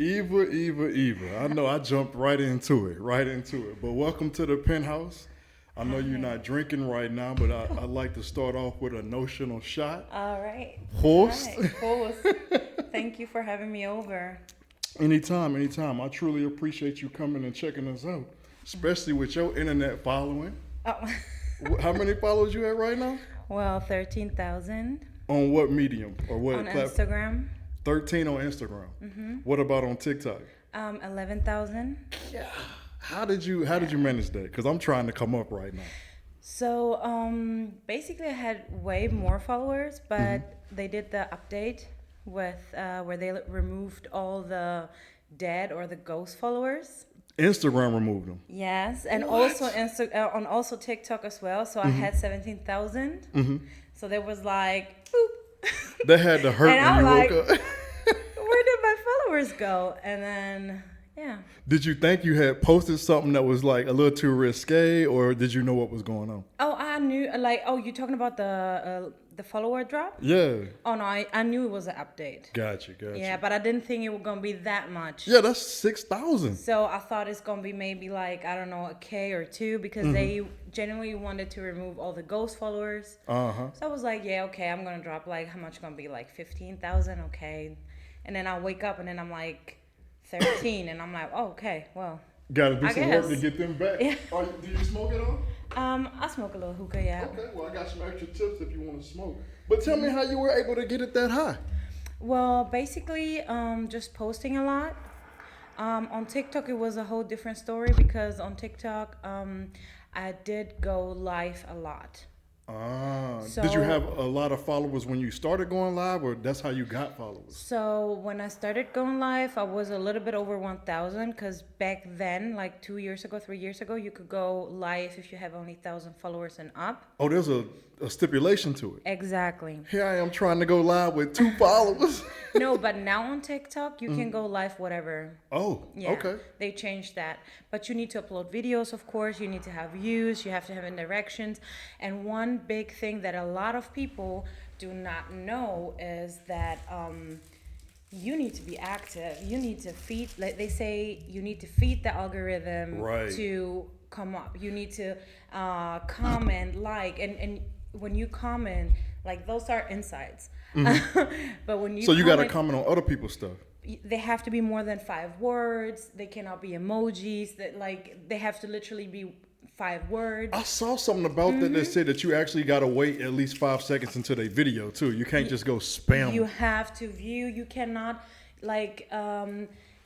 Eva. I know I jumped right into it. But welcome to the Penthouse. I know you're not drinking right now, but I'd like to start off with a notional shot. All right. Horse. All right. Horse. Thank you for having me over. Anytime. I truly appreciate you coming and checking us out, especially with your internet following. Oh. How many followers you have right now? Well, 13,000. On what medium or what on platform? Instagram. 13 on Instagram. Mm-hmm. What about on TikTok? 11,000. Yeah. How did you manage that? Because I'm trying to come up right now. So basically, I had way more followers, but they did the update with where they removed all the dead or the ghost followers. Instagram removed them. Yes, and What? also on also TikTok as well. So I had 17,000. So there was like, boop. They had to hurt And when I'm you woke up. Where did my followers go? And then, yeah. Did you think you had posted something that was like a little too risque, or did you know what was going on? Oh, I knew, you're talking about the follower drop? Yeah. Oh, no, I knew it was an update. Gotcha. Yeah, but I didn't think it was going to be that much. Yeah, that's 6,000. So I thought it's going to be maybe like, I don't know, a K or two, because they genuinely wanted to remove all the ghost followers. So I was like, yeah, okay, I'm going to drop like, how much going to be? Like 15,000, okay. And then I wake up and then I'm like 13 and I'm like, oh, okay, well. Gotta do I some guess. work to get them back. Yeah. Do you smoke at all? I smoke a little hookah, yeah. Okay, well, I got some extra tips if you want to smoke. But tell me how you were able to get it that high. Well, basically, just posting a lot. On TikTok, it was a whole different story because on TikTok, I did go live a lot. Did you have a lot of followers when you started going live, or that's how you got followers? So when I started going live, I was a little bit over 1,000 because back then, like 3 years ago, you could go live if you have only 1,000 followers and up. Oh, there's a stipulation to it. Exactly. Here I am trying to go live with 2 followers. No, but now on TikTok, you can go live whatever. Oh, Yeah, okay. they changed that. But you need to upload videos, of course. You need to have views. You have to have interactions. And one big thing that a lot of people do not know is that you need to be active. You need to feed, like they say, you need to feed the algorithm to come up. You need to comment, like, and when you comment, like those are insights. But when you So you got to comment on other people's stuff. They have to be more than 5 words. They cannot be emojis. That like they have to literally be 5 words. I saw something about that said that you actually got to wait at least 5 seconds until they video too. You can't just go spam. You have to view. You cannot like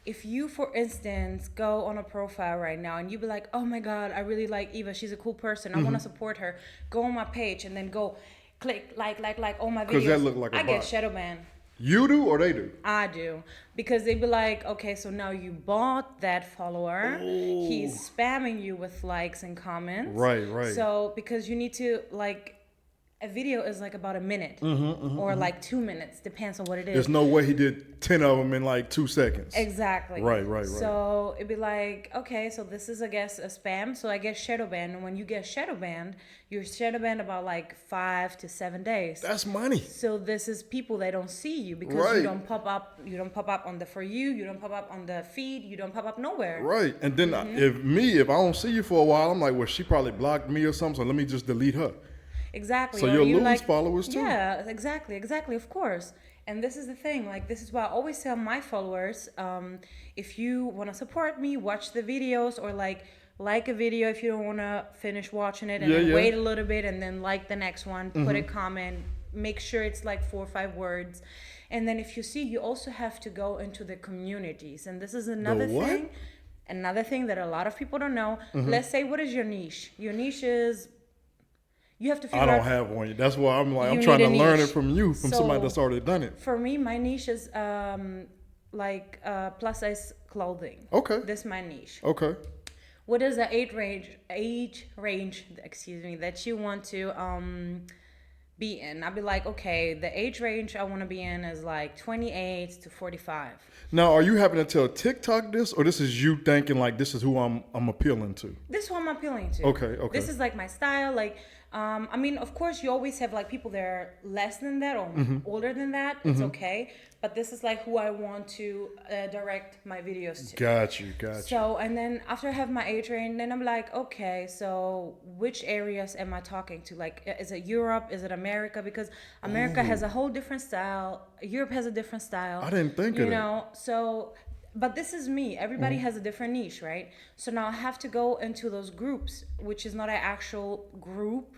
if you, for instance, go on a profile right now and you be like, oh my God, I really like Eva. She's a cool person. I want to support her. Go on my page and then go click like all my videos. Because that look like a I get bot. shadow banned. You do or they do? I do. Because they be like, okay, so now you bought that follower. Oh. He's spamming you with likes and comments. Right. So because you need to like, a video is like about a minute or like 2 minutes, depends on what it is. There's no way he did 10 of them in like 2 seconds. Exactly. Right. So it'd be like, okay, so this is, I guess, a spam. So I get shadow banned. And when you get shadow banned, you're shadow banned about like 5 to 7 days. That's money. So this is people that don't see you because you don't pop up. You don't pop up on the For You. You don't pop up on the feed. You don't pop up nowhere. Right. And then if I don't see you for a while, I'm like, well, she probably blocked me or something. So let me just delete her. Exactly. So Or you'll you lose followers too. Yeah, exactly, of course. And this is the thing, like this is why I always tell my followers, if you want to support me, watch the videos or like a video if you don't want to finish watching it and then wait a little bit and then like the next one, put a comment, make sure it's like 4 or 5 words. And then if you see, you also have to go into the communities. And this is another thing. Another thing that a lot of people don't know. Let's say, what is your niche? Your niche is... You have to figure out. I don't have one. That's why I'm like, I'm trying to learn it from you, from somebody that's already done it. For me, my niche is plus size clothing. Okay. This is my niche. Okay. What is the age range, that you want to be in? I'll be like, okay, the age range I want to be in is like 28 to 45. Now, are you having to tell TikTok this, or this is you thinking like this is who I'm appealing to? This is who I'm appealing to. Okay. This is like my style. Like I mean, of course, you always have like people that are less than that or older than that. It's okay. But this is like who I want to direct my videos to. Got you. So, and then after I have my age range, then I'm like, okay, so which areas am I talking to? Like, is it Europe? Is it America? Because America has a whole different style. Europe has a different style. I didn't think of that. You know, so... But this is me. Everybody has a different niche, right? So now I have to go into those groups, which is not an actual group,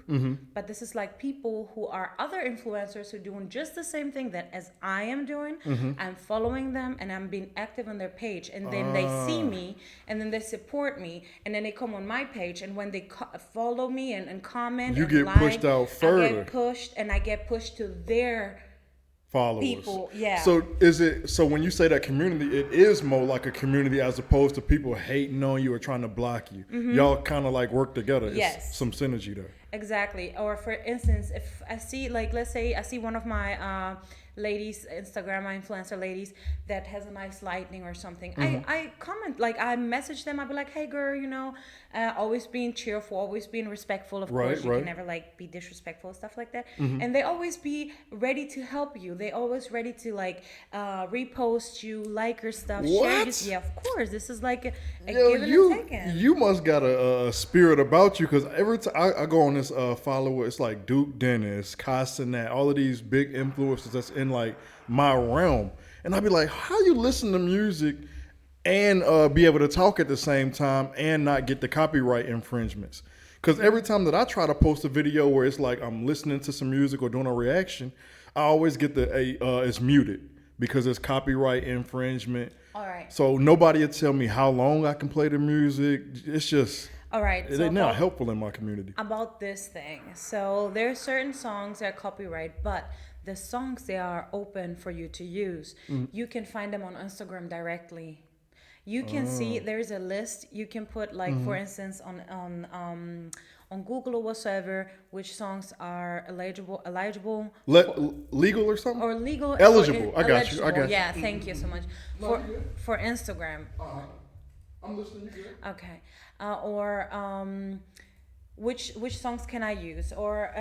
but this is like people who are other influencers who are doing just the same thing that as I am doing. I'm following them and I'm being active on their page, and then they see me and then they support me, and then they come on my page, and when they follow me and comment, you and get pushed out further. I get pushed, and I get pushed to their followers. People, yeah. So when you say that community, it is more like a community as opposed to people hating on you or trying to block you. Y'all kind of like work together. Yes. It's some synergy there. Exactly. Or for instance, if I see, like, let's say I see one of my ladies, Instagram influencer ladies, that has a nice lighting or something, I comment, like, I message them. I'll be like, hey girl, you know, always being cheerful, always being respectful. Of course, you can never like be disrespectful, stuff like that. And they always be ready to help you. They always ready to like repost you, like your stuff. What? Share. Yeah, of course. This is like a Yo, giving and taking. You must got a spirit about you, because every time I go on this follower, it's like Duke Dennis, Castanet, all of these big influencers that's in like my realm, and I'd be like, how you listen to music and be able to talk at the same time and not get the copyright infringements? Because every time that I try to post a video where it's like I'm listening to some music or doing a reaction, I always get it's muted because it's copyright infringement. All right. So nobody will tell me how long I can play the music. It's just... All right. They're not helpful in my community. About this thing. So there are certain songs that are copyright, but the songs, they are open for you to use. You can find them on Instagram directly. You can see there's a list. You can put, like, for instance, on Google or whatsoever, which songs are eligible, Legal or something? or legal, Eligible. or I got you. Yeah, thank you so much for Instagram. I'm listening. You good? Okay. Which songs can I use, or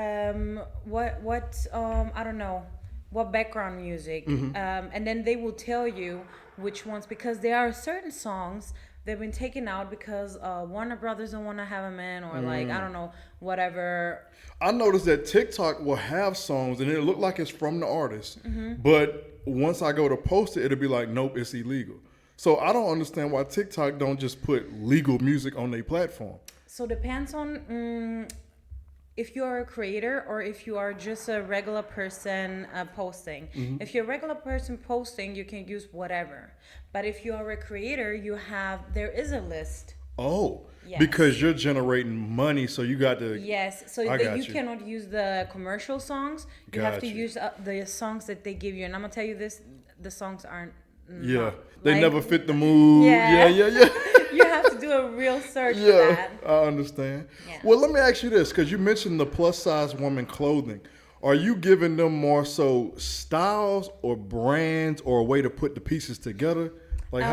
what I don't know, what background music, and then they will tell you which ones, because there are certain songs they've been taken out because Warner Brothers don't want to have them in, or like, I don't know, whatever. I noticed that TikTok will have songs and it look like it's from the artist, but once I go to post it, it'll be like, nope, it's illegal. So I don't understand why TikTok don't just put legal music on their platform. So depends on if you are a creator or if you are just a regular person posting. If you're a regular person posting, you can use whatever. But if you are a creator, there is a list. Oh, Yes. because you're generating money, so you got to... Yes, so you cannot use the commercial songs. You have to use the songs that they give you. And I'm going to tell you this, the songs aren't... They never fit the mood. Yeah. You have to do a real search for that. I understand. Yeah. Well, let me ask you this, because you mentioned the plus size woman clothing. Are you giving them more so styles or brands or a way to put the pieces together? Like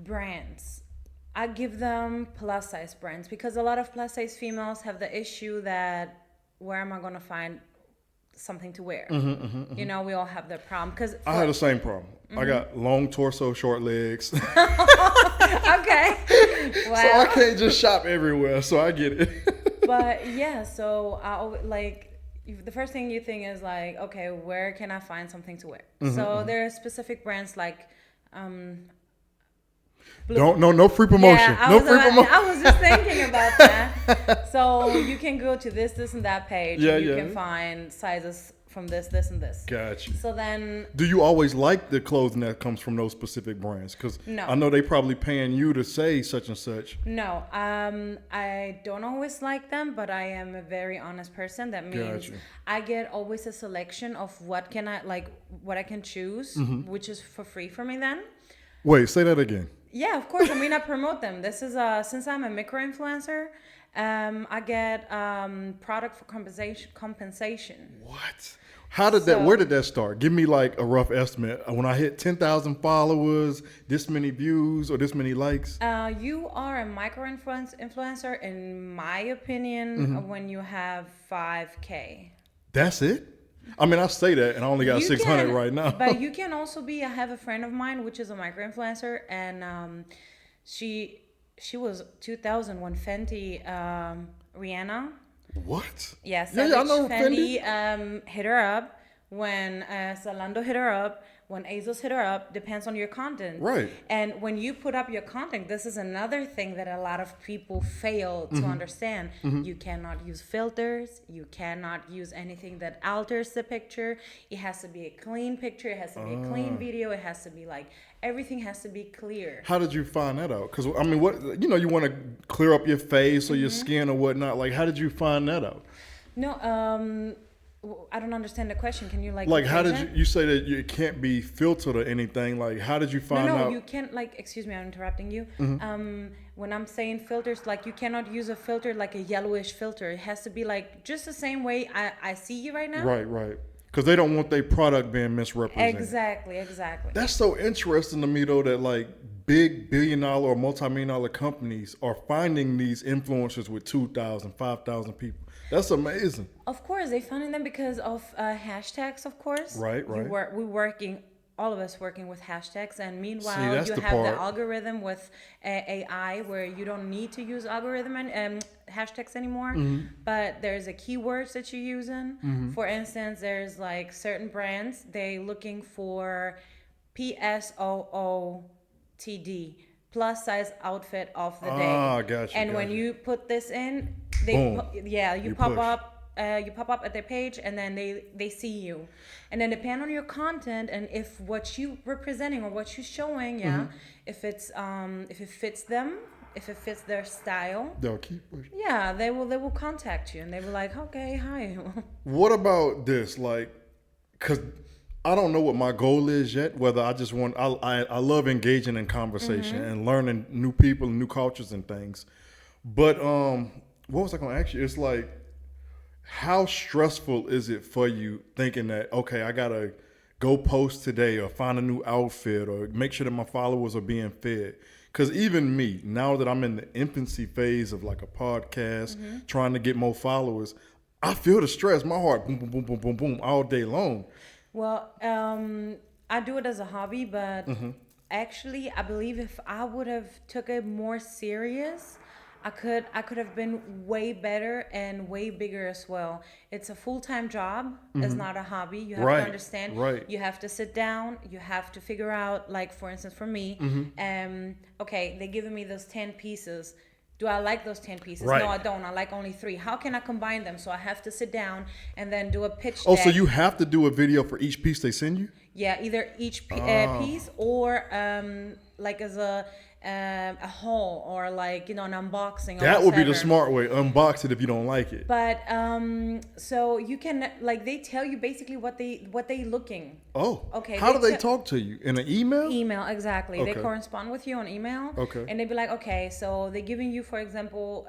brands. I give them plus size brands, because a lot of plus size females have the issue that, where am I going to find something to wear? You know, we all have that problem. Cause I had the same problem. I got long torso, short legs. Okay. Wow. So I can't just shop everywhere. So I get it. But yeah, so the first thing you think is like, okay, where can I find something to wear? So there are specific brands like no free promotion. Yeah, I was just thinking about that. So you can go to this and that page. And you can find sizes from this, and this. Gotcha. So then... Do you always like the clothing that comes from those specific brands? Because No. I know they probably paying you to say such and such. No, I don't always like them, but I am a very honest person. That means Gotcha. I get always a selection of what I can choose, which is for free for me then. Wait, say that again. Yeah, of course. I mean, I promote them. This is since I'm a micro influencer, I get product for compensation. What? How did that? Where did that start? Give me like a rough estimate. When I hit 10,000 followers, this many views or this many likes. You are a influencer, in my opinion, when you have 5K. That's it. I mean, I say that, and I only got 600 right now. But you can also be. I have a friend of mine, which is a micro influencer, and she was 2000 when Fenty, Rihanna. What? Yeah, I know Fendi hit her up, when Zalando hit her up, when ASOS hit her up. Depends on your content. Right. And when you put up your content, this is another thing that a lot of people fail to understand. You cannot use filters. You cannot use anything that alters the picture. It has to be a clean picture. It has to be a clean video. It has to be like, everything has to be clear. How did you find that out? Because, I mean, you want to clear up your face or your skin or whatnot. Like, how did you find that out? No, I don't understand the question. Can you like how did you say that it can't be filtered or anything? Like, how did you find out? No, you can't, like, excuse me, I'm interrupting you. When I'm saying filters, like, you cannot use a filter like a yellowish filter. It has to be like just the same way I see you right now. Right. Because they don't want their product being misrepresented. Exactly. That's so interesting to me, though, that like big billion-dollar or multi-million-dollar companies are finding these influencers with 2,000, 5,000 people. That's amazing. Of course, they finding them because of hashtags, of course. Right. We're working, all of us working with hashtags, and meanwhile you have the algorithm with AI where you don't need to use algorithm and hashtags anymore. But there's a keywords that you're using. For instance, there's like certain brands, they looking for PSOOTD, plus size outfit of the day. Gotcha. And when you put this in, you pop up at their page, and then they see you. And then depend on your content and if what you representing or what you're showing, if it's if it fits them, if it fits their style, they'll keep pushing. Yeah, they will contact you, and they will like, okay, hi. What about this? Like, because I don't know what my goal is yet. Whether I just want, I love engaging in conversation and learning new people and new cultures and things. But what was I going to ask you? It's like, how stressful is it for you thinking that, okay, I got to go post today or find a new outfit or make sure that my followers are being fed? Because even me, now that I'm in the infancy phase of like a podcast, trying to get more followers, I feel the stress. My heart boom, boom, boom, boom, boom, boom all day long. Well, I do it as a hobby, but actually, I believe if I would have took it more serious, I could have been way better and way bigger as well. It's a full-time job. It's not a hobby. You have to understand. Right. You have to sit down. You have to figure out, like, for instance, for me, okay, they're giving me those 10 pieces. Do I like those 10 pieces? Right. No, I don't. I like only 3. How can I combine them? So I have to sit down and then do a pitch Oh, deck. so you have to do a video for each piece they send you? Yeah, either each piece or like as a haul or like, an unboxing. That would be the smart way. Unbox it if you don't like it. But so you can, like, they tell you basically what they looking. Oh, okay. How do they talk to you? In an email? Email, exactly. Okay. They correspond with you on email. Okay. And they'd be like, okay, so they're giving you, for example,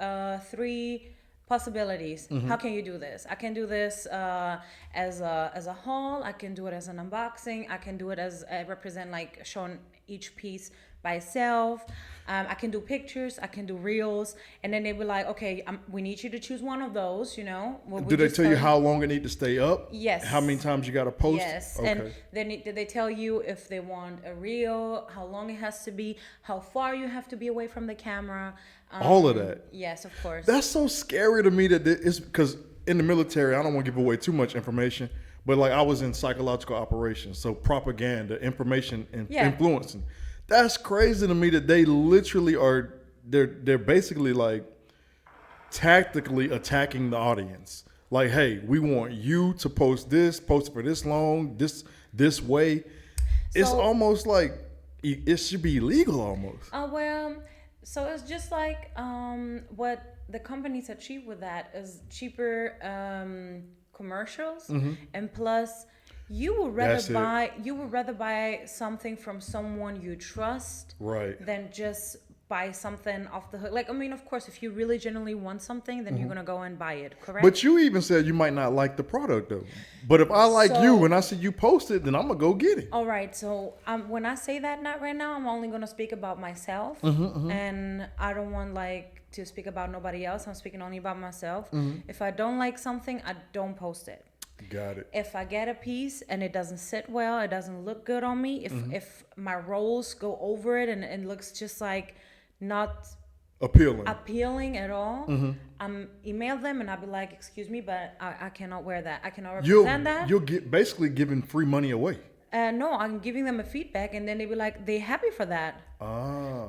3 possibilities. How can you do this? I can do this as a haul. I can do it as an unboxing. I can do it as represent, like, showing each piece by itself. I can do pictures. I can do reels. And then they be like, okay, we need you to choose one of those. Do they tell you how long it need to stay up? Yes. How many times you got to post? Yes. Okay. And then they tell you if they want a reel, how long it has to be, how far you have to be away from the camera. All of that. Yes, of course. That's so scary to me that it's because in the military, I don't want to give away too much information, but like I was in psychological operations, so propaganda, information, and influencing. That's crazy to me that they literally are. They're basically like tactically attacking the audience. Like, hey, we want you to post it for this long, this way. It's almost like it should be illegal almost. Well, so it's just like what the companies achieve with that is cheaper commercials, and plus you would rather buy something from someone you trust, right, than just buy something off the hook. Like, I mean, of course, if you really genuinely want something, then you're gonna go and buy it, correct? But you even said you might not like the product though. But if I like you and I see you post it, then I'm gonna go get it. All right. So when I say that not right now, I'm only gonna speak about myself, and I don't want like to speak about nobody else. I'm speaking only about myself. If I don't like something, I don't post it. Got it. If I get a piece and it doesn't sit well, it doesn't look good on me, if my rolls go over it and it looks just like not appealing at all, email them and I'll be like, excuse me, but I cannot wear that. I cannot represent that. You'll get basically giving free money away. No, I'm giving them a feedback and then they be like, they happy for that.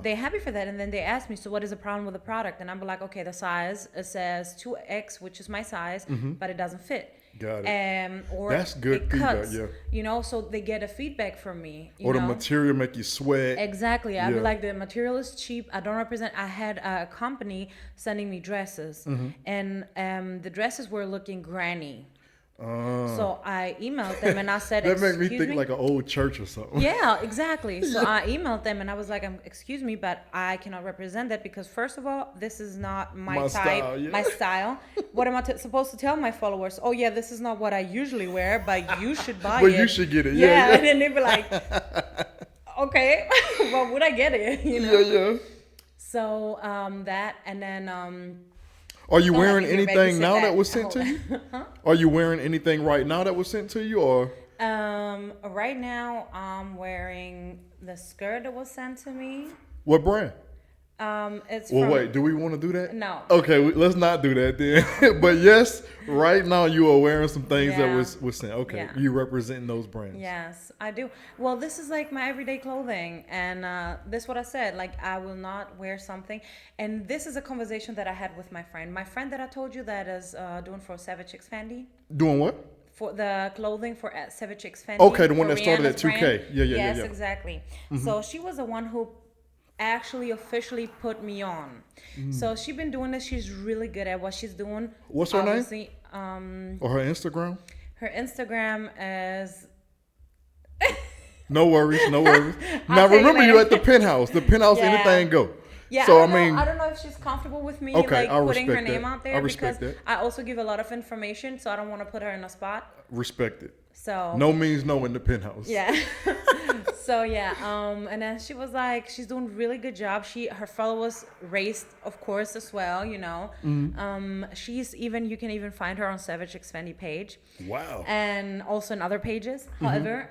They happy for that. And then they ask me, so what is the problem with the product? And I'm like, okay, the size, it says 2X, which is my size, but it doesn't fit. Got it. Or that's good feedback, cuts, so they get a feedback from me. Or the material make you sweat. Exactly. I'd be like, the material is cheap. I don't represent. I had a company sending me dresses, and the dresses were looking granny. So I emailed them and I said, that made me think like an old church or something. Yeah, exactly. So I emailed them and I was like, excuse me, but I cannot represent that because first of all, this is not my type, my style. What am I supposed to tell my followers? Oh yeah, this is not what I usually wear, but you should buy it. But you should get it. Yeah. And then they'd be like, okay, well, would I get it? Yeah. So that, and then are you wearing anything now that was sent to you? Are you wearing anything right now that was sent to you, or? Right now I'm wearing the skirt that was sent to me. What brand? It's wait, do we want to do that? No. Okay, let's not do that then. But yes, right now you are wearing some things that was sent. Okay, you representing those brands. Yes, I do. Well, this is like my everyday clothing, and this is what I said. Like, I will not wear something, and this is a conversation that I had with my friend. My friend that I told you that is doing for Savage X Fendi. Doing what? For the clothing for Savage X Fendi. Okay, the one that started at 2K. Yeah. Yes, exactly. So she was the one who actually officially put me on. So she's been doing this. She's really good at what she's doing. What's her name? Or her Instagram? Her Instagram is... No worries. Now remember, you at the Penthouse. The Penthouse, anything go. Yeah, so, I don't know if she's comfortable with me putting her name out there because I also give a lot of information, so I don't want to put her in a spot. Respect it. So no means no in the Penthouse. Yeah. So and then she was like, she's doing a really good job. Her followers raised, of course, as well. She's even, you can even find her on Savage X Fendi page. Wow. And also in other pages. However,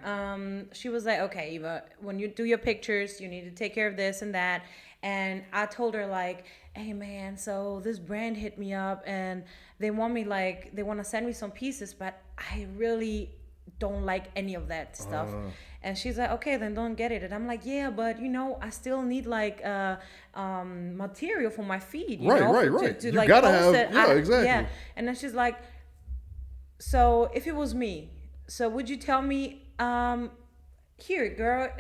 she was like, okay, Eva, when you do your pictures, you need to take care of this and that. And I told her like, hey man, so this brand hit me up and they want to send me some pieces, but I really don't like any of that stuff. And she's like, okay, then don't get it. And I'm like, yeah, but I still need like material for my feed. Right. To you like gotta post have, it. Exactly. Yeah. And then she's like, so if it was me, so would you tell me, here, girl,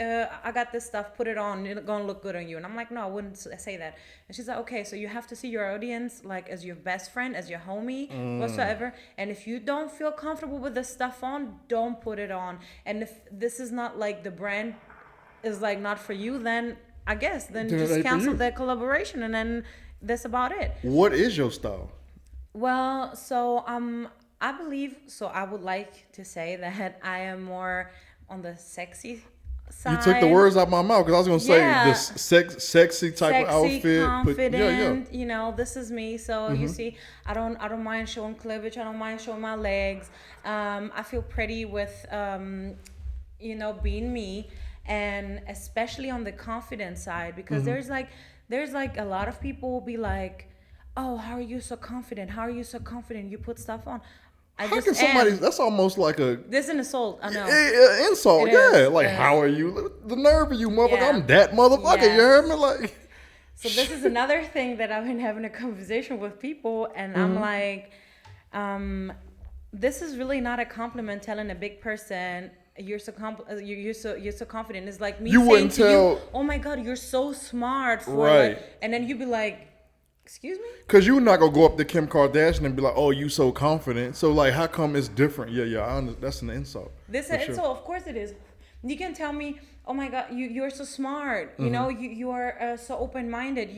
I got this stuff, put it on, it's gonna look good on you. And I'm like, no, I wouldn't say that. And she's like, okay, so you have to see your audience like as your best friend, as your homie, whatsoever. And if you don't feel comfortable with the stuff on, don't put it on. And if this is not like the brand is like not for you, then I guess then just cancel that collaboration and then that's about it. What is your style? Well, so I believe, so I would like to say that I am more on the sexy side. You took the words out of my mouth because I was going to say this sexy type of outfit. Confident, this is me. So you see, I don't mind showing cleavage. I don't mind showing my legs. I feel pretty with, being me, and especially on the confident side because there's like a lot of people will be like, oh, how are you so confident? How are you so confident? You put stuff on. That's almost like this is an assault, I know. Insult, how are you? The nerve of you, motherfucker. Yeah. I'm that motherfucker, you heard me? Like. So this is another thing that I've been having a conversation with people, and I'm like, this is really not a compliment telling a big person, you're so confident. It's like me saying to you, oh my God, you're so smart for it. And then you'd be like, excuse me? Because you're not going to go up to Kim Kardashian and be like, oh, you so confident. So, like, how come it's different? Yeah, that's an insult. This is an insult. Of course it is. You can tell me, oh my God, you're so smart. You Mm-hmm. know, you are so open-minded.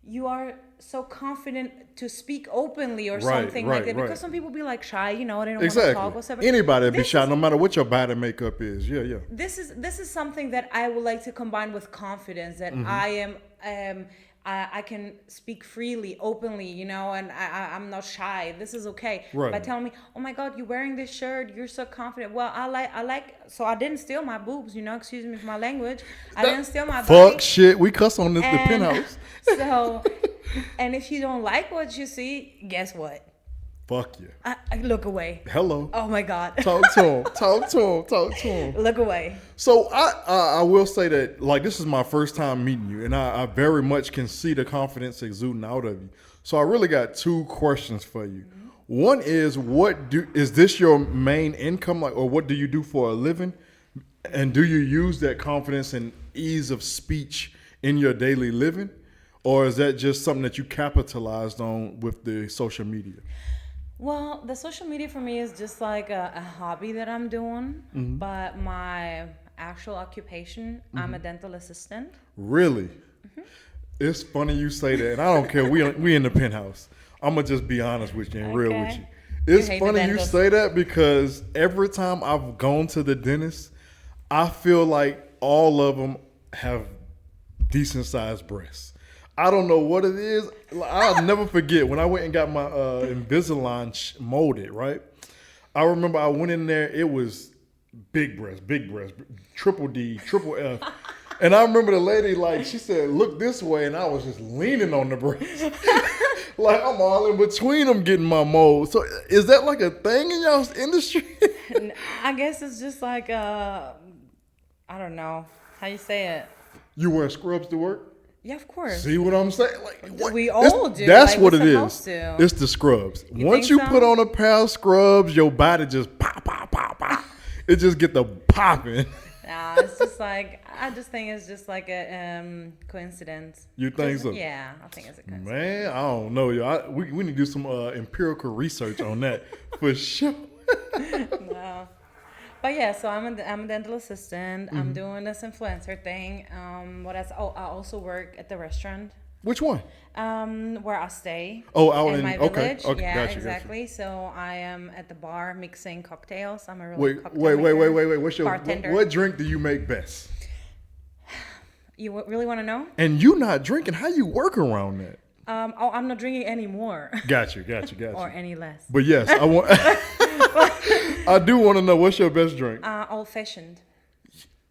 You are so confident to speak openly or Right, something like right, that. right. Because some people be like shy, you know, they don't want to talk Exactly. whatsoever. Anybody be This shy, is- no matter what your body makeup is. Yeah, yeah. this is something that I would like to combine with confidence, that Mm-hmm. I am I can speak freely, openly, you know, and I'm not shy. This is okay. Right. By telling me, oh my God, you're wearing this shirt, you're so confident. Well, I like, so I didn't steal my boobs, you know, excuse me for my language. I didn't steal my Fuck body. shit. We cuss on this the And penthouse. so, and if you don't like what you see, guess what? Fuck you. I look away. Hello. Oh my God. Talk to him. Talk to him. Talk to him. Look away. So I will say that, like, this is my first time meeting you, and I very much can see the confidence exuding out of you. So I really got two questions for you. One is, is this your main income, like, or what do you do for a living? And do you use that confidence and ease of speech in your daily living? Or is that just something that you capitalized on with the social media? Well, the social media for me is just like a hobby that I'm doing, but my actual occupation, I'm a dental assistant. Really? It's funny you say that, and I don't care. We in the penthouse. I'm gonna just be honest with you and real with Okay. you. It's hate the funny you dentist. say that because every time I've gone to the dentist, I feel like all of them have decent sized breasts. I don't know what it is. I'll never forget when I went and got my Invisalign molded, right? I remember I went in there, it was big breast, triple D, triple F. And I remember the lady, like, she said, look this way, and I was just leaning on the breast. Like, I'm all in between them getting my mold. So is that like a thing in y'all's industry? And I guess it's just like, I don't know how you say it. You wear scrubs to work? Yeah, of course. See what I'm saying? Like, what? We all do. That's Like, what we're it is. supposed to. It's the scrubs. Once think you so? put on a pair of scrubs, your body just pop, pop, pop, pop. It just get the popping. Nah, it's just like, I just think it's just like a coincidence. You think so? Yeah, I think it's a coincidence. Man, I don't know, yo. We need to do some empirical research on that for sure. No. But yeah, so I'm a dental assistant. I'm doing this influencer thing. What else? Oh, I also work at the restaurant Which one? where I stay. Oh, out in in my okay, village. okay, Yeah, gotcha, exactly. So I am at the bar mixing cocktails. I'm a really Wait, cocktail wait. maker, What's your bartender. what drink do you make best? You really want to know? And you not drinking? How you work around that? Oh, I'm not drinking anymore, Got you. or any less. But yes, I want. I do want to know what's your best drink, Old fashioned.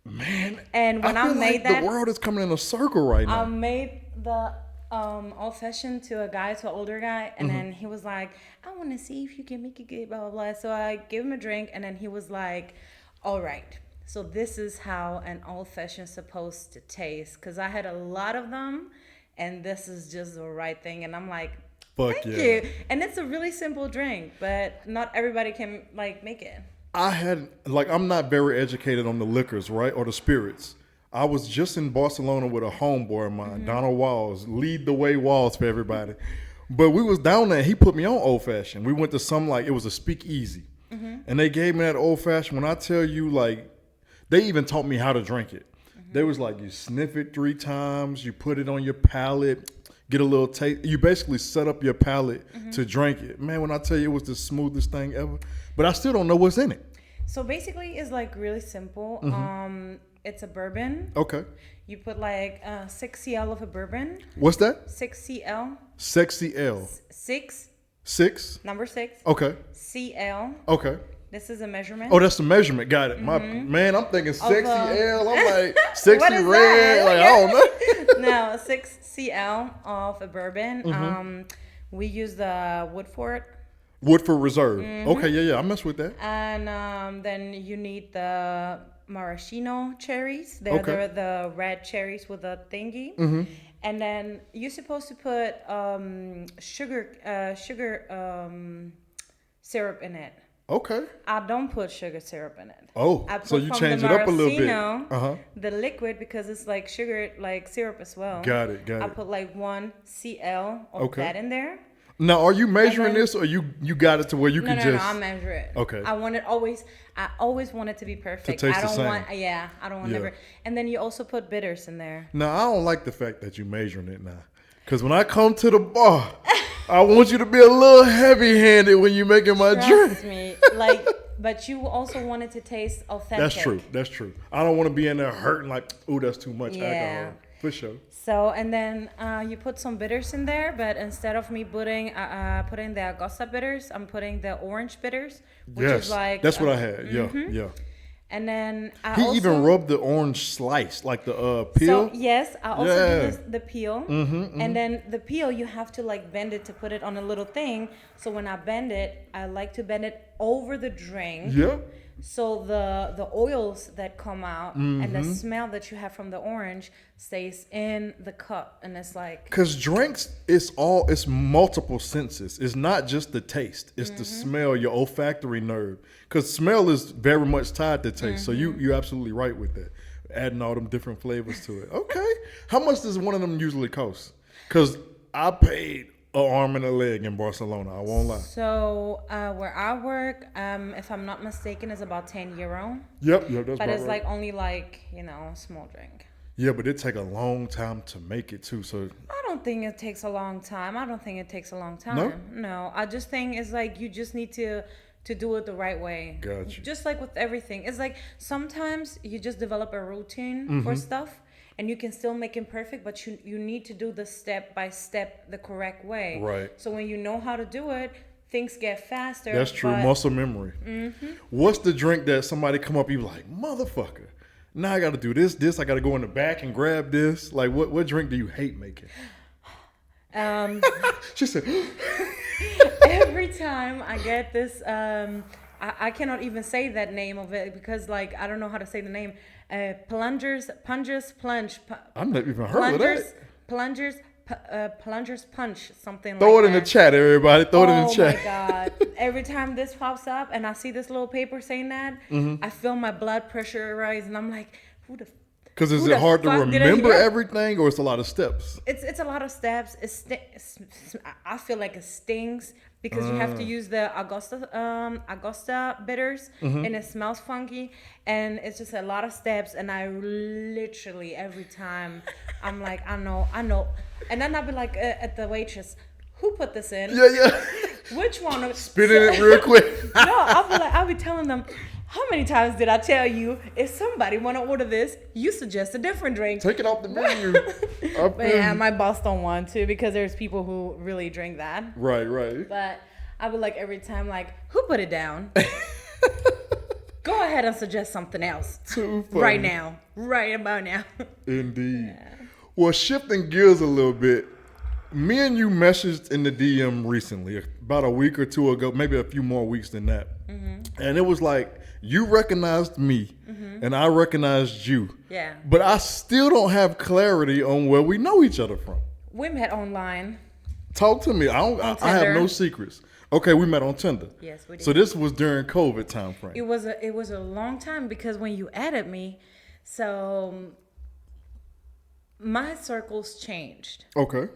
man. And when I I feel made like that, the world is coming in a circle right now. I made the old fashioned to an older guy, and then he was like, I want to see if you can make it good, blah, blah, blah. So I gave him a drink, and then he was like, all right, so this is how an old fashioned supposed to taste. Because I had a lot of them, and this is just the right thing. And I'm like, Fuck thank yeah. you. And it's a really simple drink, but not everybody can like make it. I'm not very educated on the liquors, right, or the spirits. I was just in Barcelona with a homeboy of mine, Donald Walls, lead the way Walls for everybody. But we was down there, and he put me on old fashioned. We went to some, like, it was a speakeasy. And they gave me that old fashioned. When I tell you, like, they even taught me how to drink it. They was like, you sniff it 3 times, you put it on your palate, get a little taste. You basically set up your palate to drink it. Man, when I tell you it was the smoothest thing ever. But I still don't know what's in it. So basically, it's like really simple. It's a bourbon. Okay. You put like 6 cl of a bourbon. What's that? 6 cl. Sexy L. 6. 6? Number 6. Okay. cl. Okay. This is a measurement. Oh, that's the measurement. Got it. My man, I'm thinking sexy L. I'm like What sexy is red. that? Like, I don't know. No, 6 cl of a bourbon. We use the Woodford. Woodford Reserve. Okay, yeah. I mess with that. And then you need the maraschino cherries. They're Okay. the red cherries with a thingy. And then you're supposed to put sugar syrup in it. Okay. I don't put sugar syrup in it. Oh, I put so you from change the it up a little bit. maraschino, the liquid, because it's like sugar, like syrup as well. Got it. I put like 1 cl of Okay. that in there. Now, are you measuring this, or you got it to where you can just? No, I measure it. Okay. I always want it to be perfect. To taste I don't the same. want. Yeah, I don't want never. And then you also put bitters in there. No, I don't like the fact that you're measuring it now. Because when I come to the bar, I want you to be a little heavy-handed when you're making my drink. Trust me, but you also want it to taste authentic. That's true. I don't want to be in there hurting like, ooh, that's too much alcohol. For sure. So, and then you put some bitters in there, but instead of me putting the Augusta bitters, I'm putting the orange bitters, which is like... that's what I had. Yeah. And then he even rubbed the orange slice, like the peel. So, yes, I also do the peel. And then the peel, you have to like bend it to put it on a little thing. So when I bend it, I like to bend it over the drink. Yeah. So the oils that come out and the smell that you have from the orange stays in the cup, and it's like, because drinks, it's multiple senses. It's not just the taste; it's the smell, your olfactory nerve. Because smell is very much tied to taste. So you're absolutely right with that. Adding all them different flavors to it. Okay, how much does one of them usually cost? Because I paid an arm and a leg in Barcelona. I won't lie. So where I work, if I'm not mistaken, is about €10. Yep, that's but it's right. like only like a small drink. Yeah, but it take a long time to make it too. So I don't think it takes a long time. No, I just think it's like you just need to do it the right way. Gotcha. Just like with everything, it's like sometimes you just develop a routine for stuff. And you can still make it perfect, but you need to do the step by step the correct way. Right. So when you know how to do it, things get faster. That's true. Muscle memory. What's the drink that somebody come up, you like, motherfucker, now I got to do this. I got to go in the back and grab this. Like, what drink do you hate making? She said, every time I get this, I cannot even say that name of it because like I don't know how to say the name. Plungers punch. I've never even heard of that. Plungers punch, something Throw like it in that. the chat, everybody. Throw it in the chat. Oh my God. Every time this pops up and I see this little paper saying that, I feel my blood pressure rise and I'm like, who the Because is it hard to remember everything, or it's a lot of steps? It's a lot of steps. I feel like it stings because you have to use the Augusta bitters, and it smells funky, and it's just a lot of steps. And I literally every time I'm like, I know, and then I'll be like at the waitress, who put this in? Yeah. Which one? Spitting it real quick. No, I'll be telling them. How many times did I tell you, if somebody want to order this, you suggest a different drink? Take it off the menu. But yeah, my boss don't want to because there's people who really drink that. Right. But I would like every time, like, who put it down? Go ahead and suggest something else. Too funny. Right about now. Indeed. Yeah. Well, shifting gears a little bit, me and you messaged in the DM recently, about a week or two ago, maybe a few more weeks than that. And it was like, you recognized me and I recognized you. Yeah. But I still don't have clarity on where we know each other from. We met online. Talk to me. I have no secrets. Okay, we met on Tinder. Yes, we did. So this was during COVID time frame. It was a long time because when you added me, so my circles changed. Okay.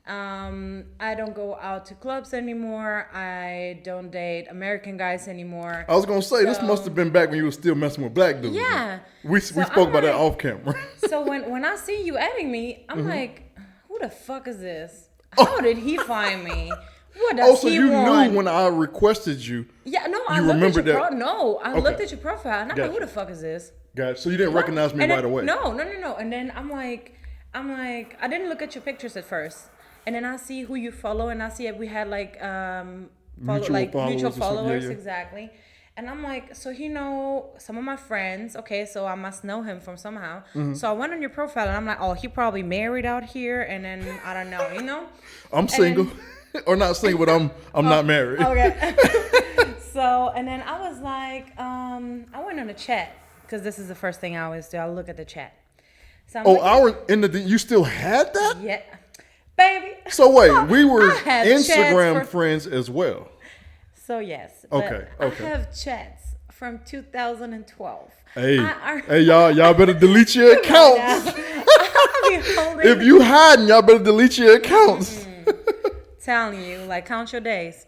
I don't go out to clubs anymore. I don't date American guys anymore. I was gonna say this must have been back when you were still messing with black dudes. Yeah, we spoke about that off camera. So when I see you adding me, I'm like, who the fuck is this? How did he find me? What does so he you want? knew when I requested you? Yeah, no, I you looked remember at your that? I looked at your profile and I'm like, who the fuck is this? Gotcha. So you didn't recognize me right away? No. And then I'm like, I didn't look at your pictures at first. And then I see who you follow, and I see we had like mutual followers, exactly. And I'm like, so he know some of my friends, okay, so I must know him from somehow. So I went on your profile, and I'm like, oh, he probably married out here, and then I don't know, you know. I'm single, or not single, but I'm not married. Okay. So and then I was like, I went on the chat because this is the first thing I always do. I look at the chat. So you still had that? Yeah. Baby. So wait, we were Instagram friends as well. So yes. Okay. I have chats from 2012. Hey, y'all better delete your accounts. If you hiding, y'all better delete your accounts. Telling you, like, count your days.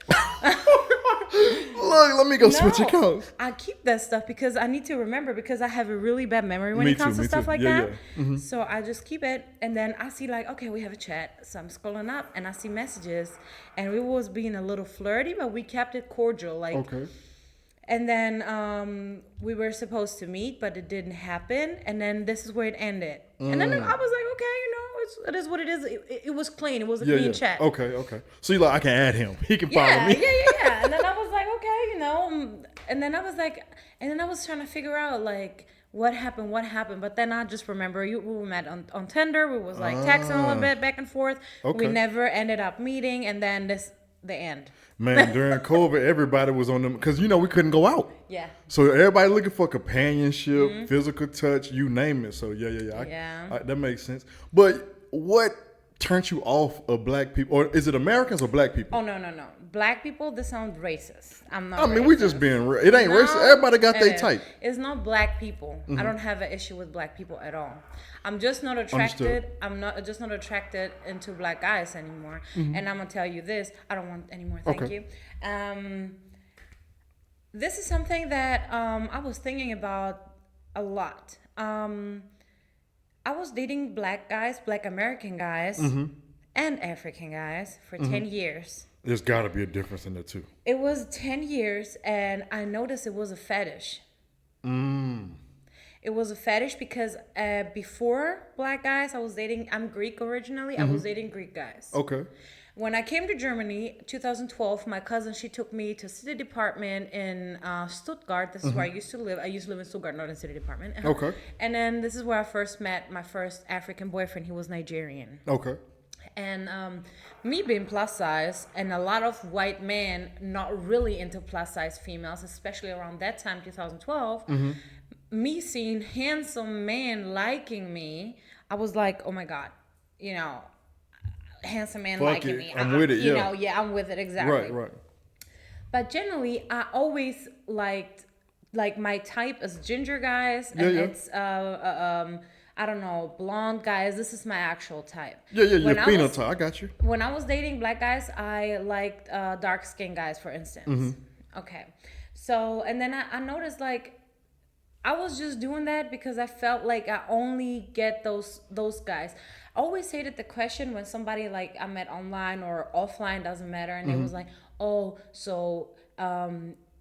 Look, let me go switch accounts. I keep that stuff because I need to remember, because I have a really bad memory when it comes to stuff like that. Mm-hmm. So I just keep it, and then I see like, okay, we have a chat. So I'm scrolling up and I see messages, and we was being a little flirty, but we kept it cordial. Like, Okay. And then we were supposed to meet, but it didn't happen. And then this is where it ended. And then I was like, okay, it is what it is. It was clean. It was a clean chat. Okay. So you're like, I can add him. He can follow me. Yeah. And then I was like, okay, and then I was like, and then I was trying to figure out like what happened. But then I just remember we met on Tinder. We was like texting a little bit back and forth. Okay. We never ended up meeting, and then the end. Man, during COVID, everybody was on them because we couldn't go out. Yeah. So everybody looking for companionship, physical touch, you name it. So yeah. That makes sense. But what turned you off of black people, or is it Americans or black people? Oh no. Black people, this sounds racist. I'm not. I mean, we just being real. It ain't racist. Everybody got their type. It's not black people. I don't have an issue with black people at all. I'm just not attracted. Understood. Just not attracted into black guys anymore. And I'm gonna tell you this. I don't want any more. Thank you. This is something that I was thinking about a lot. I was dating black guys, black American guys, and African guys for 10 years. There's got to be a difference in the two. It was 10 years, and I noticed it was a fetish. It was a fetish because before black guys, I'm Greek originally. I was dating Greek guys. Okay. When I came to Germany, 2012, my cousin, she took me to city department in Stuttgart. This is where I used to live. I used to live in Stuttgart, not in city department. Okay. And then this is where I first met my first African boyfriend. He was Nigerian. Okay. And me being plus size, and a lot of white men not really into plus size females, especially around that time, 2012, me seeing handsome men liking me, I was like, oh my God, handsome man liking me. I'm with it, I'm with it, exactly. Right. But generally, I always liked, like, my type is ginger guys, and it's I don't know, blonde guys. This is my actual type. Yeah, your phenotype. I got you. When I was dating black guys, I liked dark skinned guys, for instance. Okay. So, and then I noticed, like, I was just doing that because I felt like I only get those guys. I always hated the question when somebody, like, I met online or offline, doesn't matter, and they was like, oh, so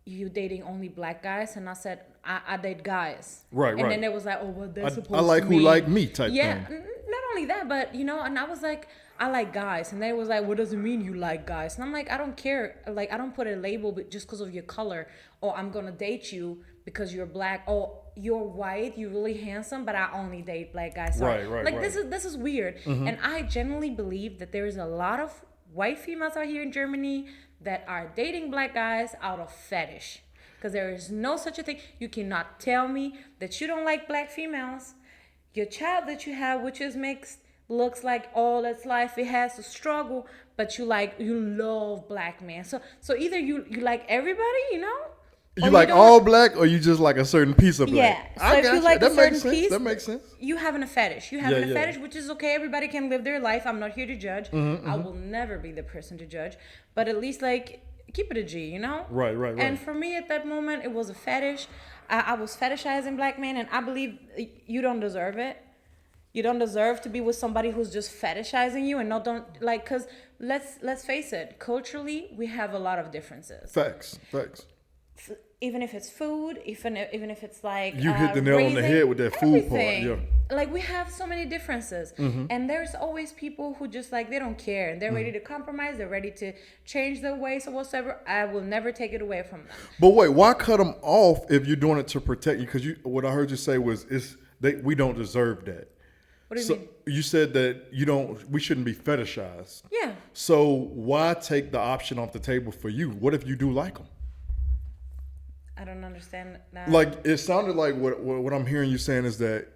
you dating only black guys? And I said, I date guys. Right. And then it was like, oh, well, they're supposed to I like who like me type thing. Yeah, not only that, but, and I was like, I like guys. And they was like, what does it mean you like guys? And I'm like, I don't care. Like, I don't put a label just because of your color. Or I'm going to date you because you're black. Or you're white, you're really handsome, but I only date black guys. So, Right. This is weird. And I genuinely believe that there is a lot of white females out here in Germany that are dating black guys out of fetish. Because there is no such a thing. You cannot tell me that you don't like black females. Your child that you have, which is mixed, looks like all its life it has to struggle, but you love black men. So either you like everybody, You like all black, or you just like a certain piece of black? Yeah. So if you like a certain piece, that makes sense. You having a fetish. You having a fetish, which is okay. Everybody can live their life. I'm not here to judge. I will never be the person to judge. But at least, like, keep it a G, Right. And for me at that moment, it was a fetish. I was fetishizing black men, and I believe you don't deserve it. You don't deserve to be with somebody who's just fetishizing you, and because let's face it, culturally we have a lot of differences. Facts. Even if it's food, even if it's like you hit the nail on the head with that food part. Yeah. Like, we have so many differences, and there's always people who just, like, they don't care, and they're ready to compromise. They're ready to change their ways or whatever. I will never take it away from them. But wait, why cut them off if you're doing it to protect you? Because what I heard you say was we don't deserve that. What do you mean? You said that we shouldn't be fetishized. Yeah. So why take the option off the table for you? What if you do like them? I don't understand that. Like, it sounded like what I'm hearing you saying is that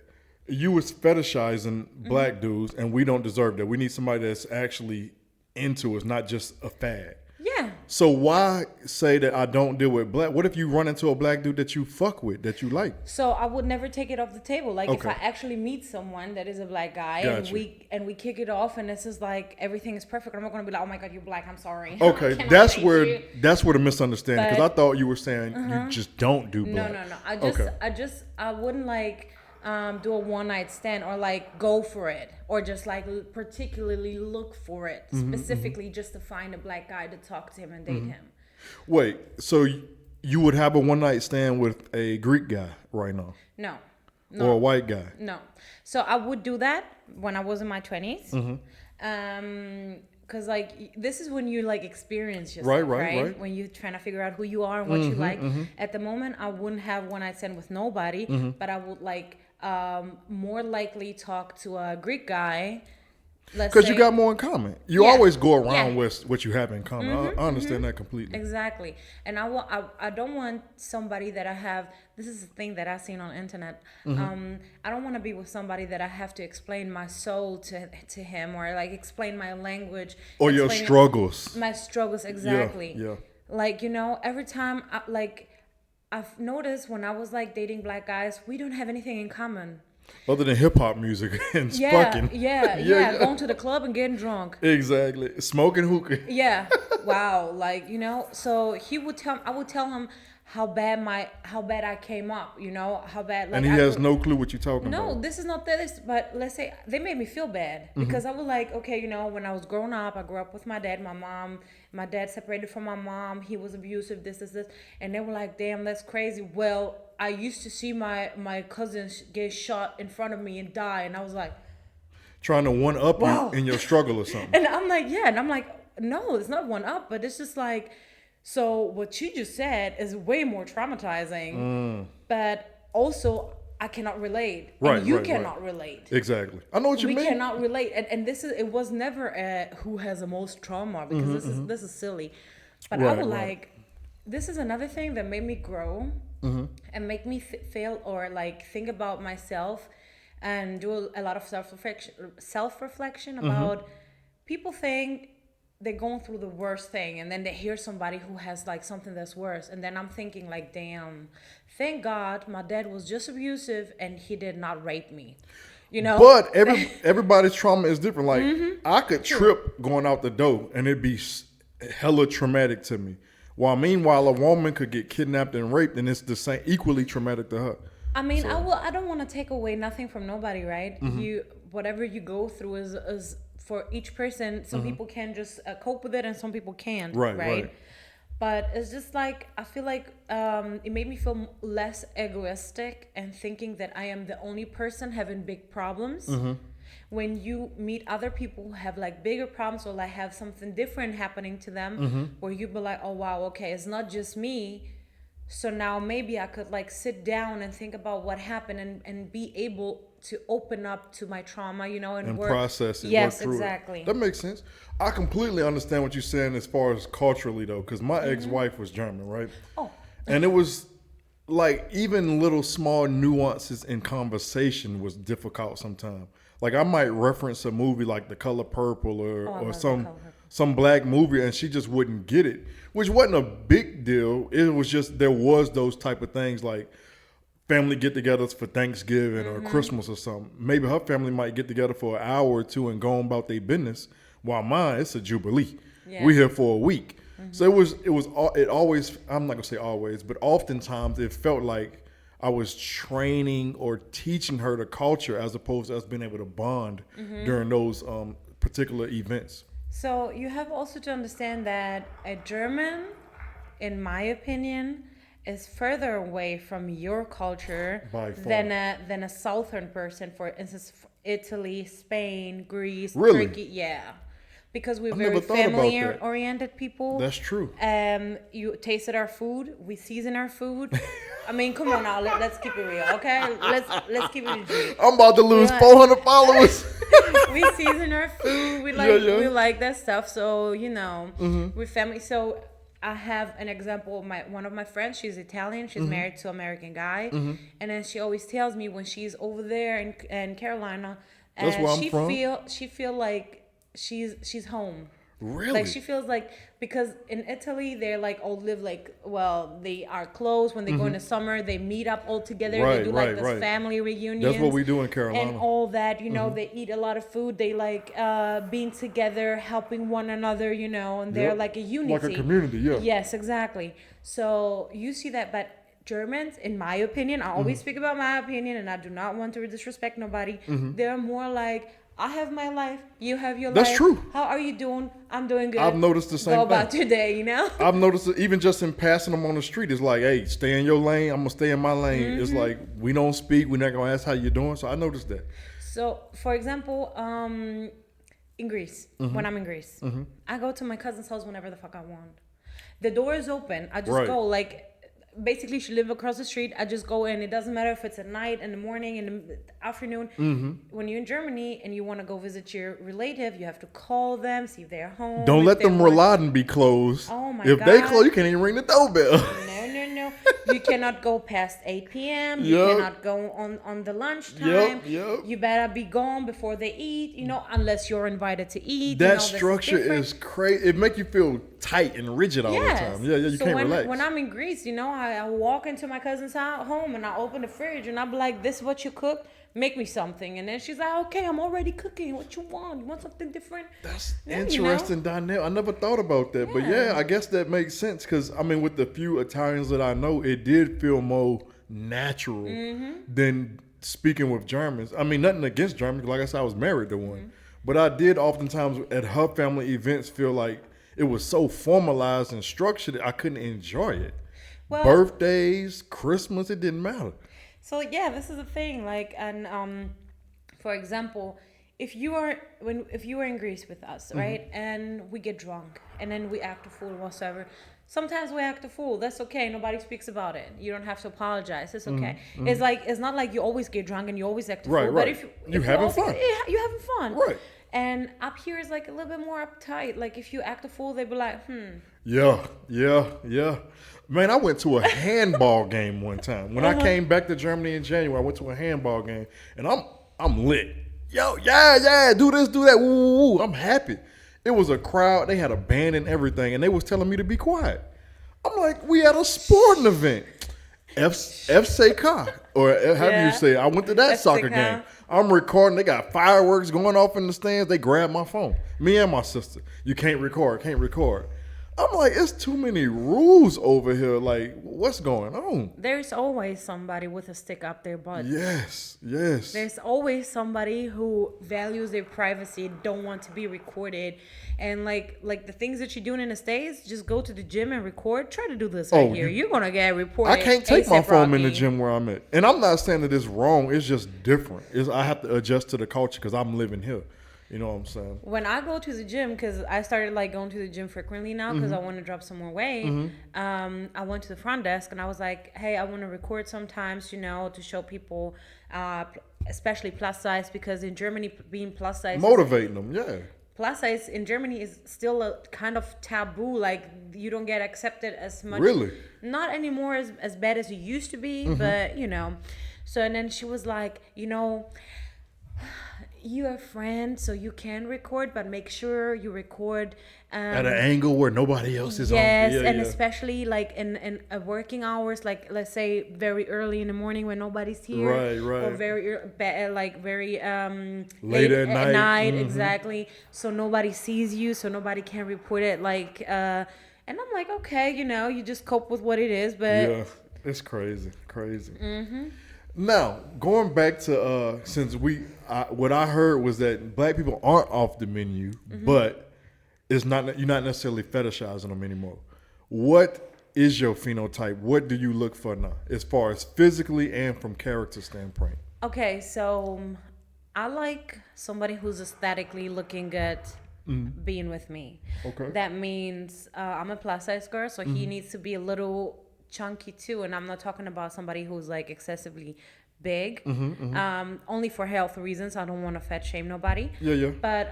you was fetishizing black dudes, and we don't deserve that. We need somebody that's actually into us, not just a fad. Yeah. So why say that I don't deal with black? What if you run into a black dude that you fuck with, that you like? So I would never take it off the table. Like if Okay. I actually meet someone that is a black guy Gotcha. and we kick it off and this is like everything is perfect, I'm not gonna be like, oh my god, you're black. I'm sorry. Okay, I cannot that's date where you. the misunderstanding. Because I But- thought you were saying you just don't do No, black. no. I wouldn't like do a one night stand or like go for it or just like particularly look for it specifically just to find a black guy to talk to him and date him. Wait, so you would have a one night stand with a Greek guy right now, No. or a white guy? No. So I would do that when I was in my 20s. Because like this is when you like experience yourself, Right. When you're trying to figure out who you are and what you like. At the moment, I wouldn't have one night stand with nobody, but I would like more likely talk to a Greek guy. Because you got more in common. You Yeah. always go around Yeah. with what you have in common. I understand that completely. Exactly. And I don't want somebody that I have, this is the thing that I've seen on the internet. I don't want to be with somebody that I have to explain my soul to him or like explain my language. Or your explain struggles. My struggles, exactly. Yeah. Like, you know, every time I've noticed when I was like dating black guys, we don't have anything in common. Other than hip hop music and Yeah, fucking. yeah. Going to the club and getting drunk. Exactly. Smoking hookah. Yeah. Wow. Like, you know, so I would tell him how bad I came up, you know, how bad. Like, And he has no clue what you're talking No, about. this is not this, but let's say they made me feel bad because I was like, okay, you know, when I was growing up, I grew up with my dad, my mom. My dad separated from my mom. He was abusive, this. And they were like, damn, that's crazy. Well, I used to see my cousins get shot in front of me and die. And I was like, Trying to one up Wow. you in your struggle or something. and I'm like, yeah. And I'm like, no, it's not one up, but it's just like, so what you just said is way more traumatizing, but also I cannot relate. Right, and you right, cannot relate. Exactly. I know what you We mean. cannot relate. And it was never who has the most trauma because this is silly. But I Right, would right. like, this is another thing that made me grow and make me feel or like think about myself and do a lot of self-reflection about people think they're going through the worst thing and then they hear somebody who has like something that's worse and then I'm thinking like, damn, thank God my dad was just abusive and he did not rape me, you know. But everybody's trauma is different. Like I could trip going out the door and it'd be hella traumatic to me. While meanwhile a woman could get kidnapped and raped and it's the same, equally traumatic to her. I mean, I don't want to take away nothing from nobody, right? Whatever you go through is for each person. Some people can just cope with it and some people can't, Right. But it's just like, I feel like it made me feel less egoistic and thinking that I am the only person having big problems. When you meet other people who have like bigger problems or like have something different happening to them, where you be like, oh wow, okay, it's not just me. So now maybe I could like sit down and think about what happened and be able to open up to my trauma, you know, and work. Process it. Yes, work through exactly. It. That makes sense. I completely understand what you're saying as far as culturally though, because my ex-wife was German, right? Oh. And it was like even little small nuances in conversation was difficult sometimes. Like I might reference a movie like The Color Purple or some black movie and she just wouldn't get it, which wasn't a big deal. It was just there was those type of things like family get-togethers for Thanksgiving or Christmas or something. Maybe her family might get together for an hour or two and go on about their business, while mine it's a jubilee. Yeah. We here for a week. So it always, I'm not gonna say always, but oftentimes it felt like I was training or teaching her the culture as opposed to us being able to bond during those particular events. So you have also to understand that a German, in my opinion, is further away from your culture By far. than a southern person, for instance, Italy, Spain, Greece, Really? Turkey. Yeah. Because we're I've very never thought about family that. oriented people. That's true. You tasted our food. We season our food. I mean, come on now. Let's keep it real, okay? Let's keep it G. I'm about to lose Yeah. 400 followers. We season our food. We we like that stuff. So you know, we're family. So I have an example. One of my friends. She's Italian. She's married to an American guy, and then she always tells me when she's over there in Carolina, That's where I'm from. she feel like she's home. Really? Like she feels like, because in Italy they're like all live like, well, they are close when they go in the summer, they meet up all together, they do like this family reunions. That's what we do in And Carolina. all that, you know, they eat a lot of food, they like being together, helping one another, you know, and they're Yep. like a unity. Like a community, yeah. Yes, exactly. So you see that, but Germans, in my opinion, I always speak about my opinion and I do not want to disrespect nobody. They're more like, I have my life, you have your life. That's true. How are you doing? I'm doing good. I've noticed the same Go thing. about your day, you know? I've noticed it even just in passing them on the street. It's like, hey, stay in your lane. I'm going to stay in my lane. It's like, we don't speak. We're not going to ask how you're doing. So I noticed that. So, for example, in Greece, when I'm in Greece, I go to my cousin's house whenever the fuck I want. The door is open. I just go, like, basically she live across the street. I just go in. It doesn't matter if it's at night, in the morning, in the afternoon. When you're in Germany and you want to go visit your relative, you have to call them, see if they're home. Don't let them Rouladen be closed. Oh my if God. they close, you can't even ring the doorbell. No. You cannot go past 8 p.m. You cannot go on the lunchtime. Yep. You better be gone before they eat, you know, unless you're invited to eat. That you know, structure is crazy. It make you feel tight and rigid all the time. Yeah, you can't relax. When I'm in Greece, you know, I walk into my cousin's home and I open the fridge and I'll be like, this is what you cook? Make me something. And then she's like, okay, I'm already cooking. What you want? You want something different? That's interesting dynamic. I never thought about that. But yeah, I guess that makes sense because, I mean, with the few Italians that I know, it did feel more natural than speaking with Germans. I mean, nothing against Germans. Like I said, I was married to one. But I did oftentimes at her family events feel like it was so formalized and structured that I couldn't enjoy it. Well, birthdays, Christmas, it didn't matter. So yeah, this is the thing. Like, and for example, if you were in Greece with us, right, and we get drunk and then we act a fool whatsoever. Sometimes we act a fool. That's okay. Nobody speaks about it. You don't have to apologize. It's okay. It's not like you always get drunk and you always act a fool. But if you're having fun. You're having fun. Right. And up here is like a little bit more uptight. Like if you act a fool, they be like, Yeah. Man, I went to a handball game one time. When I came back to Germany in January, I went to a handball game, and I'm lit. Yo, yeah, do this, do that, woo. I'm happy. It was a crowd. They had a band and everything, and they was telling me to be quiet. I'm like, we at a sporting event. FCK, or how do you say it? I went to that soccer game. I'm recording. They got fireworks going off in the stands. They grabbed my phone. Me and my sister. You can't record. I'm like, it's too many rules over here. Like, what's going on? There's always somebody with a stick up their butt. Yes. There's always somebody who values their privacy, don't want to be recorded. And like the things that you're doing in the States, just go to the gym and record. Try to do this right here. You're going to get reported. I can't take my phone in the gym where I'm at. And I'm not saying that it's wrong. It's just different. I have to adjust to the culture because I'm living here. You know what I'm saying? When I go to the gym, because I started like going to the gym frequently now because I want to drop some more weight. I went to the front desk and I was like, hey, I want to record sometimes, you know, to show people, especially plus size, because in Germany, being plus size. Motivating them, yeah. Plus size in Germany is still a kind of taboo. Like you don't get accepted as much. Really? Not anymore as bad as it used to be, but you know. So, and then she was like, you know, you're a friend, so you can record, but make sure you record at an angle where nobody else is on. Yes, and especially like in working hours, like let's say very early in the morning when nobody's here, right, or very late at night, exactly. So nobody sees you, so nobody can report it. Like, and I'm like, okay, you know, you just cope with what it is, but yeah, it's crazy. Now, going back to what I heard was that black people aren't off the menu, but you're not necessarily fetishizing them anymore. What is your phenotype? What do you look for now, as far as physically and from character standpoint? Okay, so I like somebody who's aesthetically looking good being with me. Okay. That means I'm a plus size girl, so he needs to be a little chunky too, and I'm not talking about somebody who's like excessively big. Only for health reasons. I don't want to fat shame nobody. Yeah. But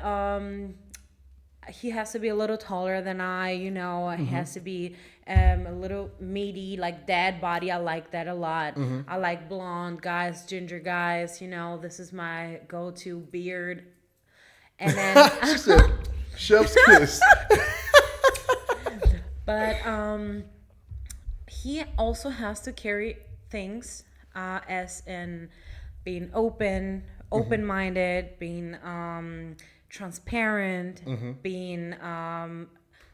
he has to be a little taller than I, you know. He has to be a little meaty, like dad body. I like that a lot. I like blonde guys, ginger guys. You know, this is my go-to beard. And then Chef's kiss. But he also has to carry things as in being open-minded, being transparent, being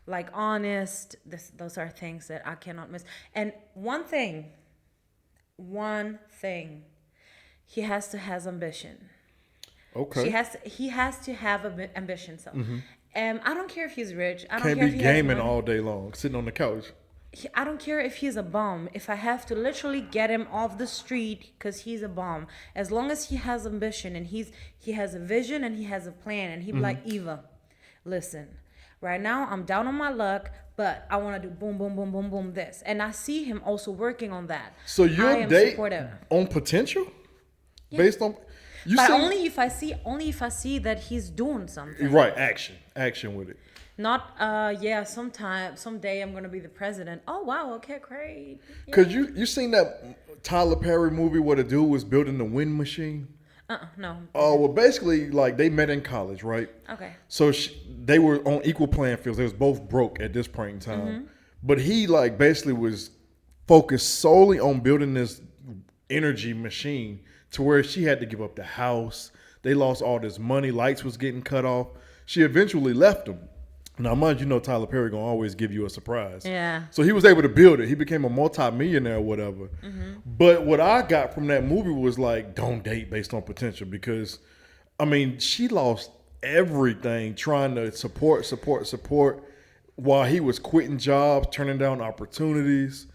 like honest. Those are things that I cannot miss. And one thing, he has to have ambition. Okay. He has to have ambition. So, I don't care if he's rich. I don't Can't care be if he has gaming money. all day long, sitting on the couch. I don't care if he's a bum. If I have to literally get him off the street because he's a bum, as long as he has ambition and he has a vision and he has a plan, and he be like, Eva, listen, right now I'm down on my luck, but I want to do boom, boom, boom, boom, boom, this. And I see him also working on that. So I you'll am date supportive. on potential, based on you. But see, only if I see that he's doing something. right, action with it. Not someday I'm gonna be the president. Oh wow, okay, great. Yeah. Cause you seen that Tyler Perry movie where the dude was building the wind machine? No. Oh, well, basically, like they met in college, right? Okay. So they were on equal playing fields. They was both broke at this point in time, but he like basically was focused solely on building this energy machine to where she had to give up the house. They lost all this money. Lights was getting cut off. She eventually left him. Now, mind you, Tyler Perry gonna always give you a surprise. Yeah. So he was able to build it. He became a multi-millionaire or whatever. But what I got from that movie was like, don't date based on potential, because, I mean, she lost everything trying to support while he was quitting jobs, turning down opportunities.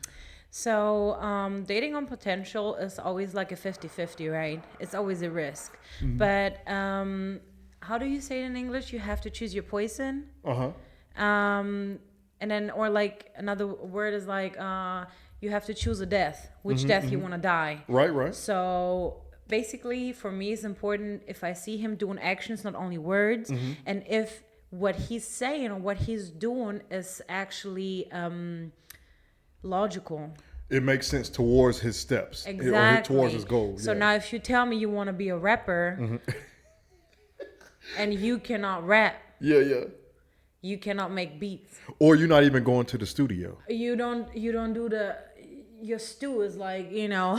So dating on potential is always like a 50-50, right? It's always a risk. But how do you say it in English? You have to choose your poison. And then, or like another word is like you have to choose a death, which death you want to die. Right. So basically, for me, it's important if I see him doing actions, not only words, and if what he's saying or what he's doing is actually logical. It makes sense towards his steps. Exactly. Or towards his goal. So now if you tell me you want to be a rapper and you cannot rap, you cannot make beats, or you're not even going to the studio. You don't do your stew is like, Yeah.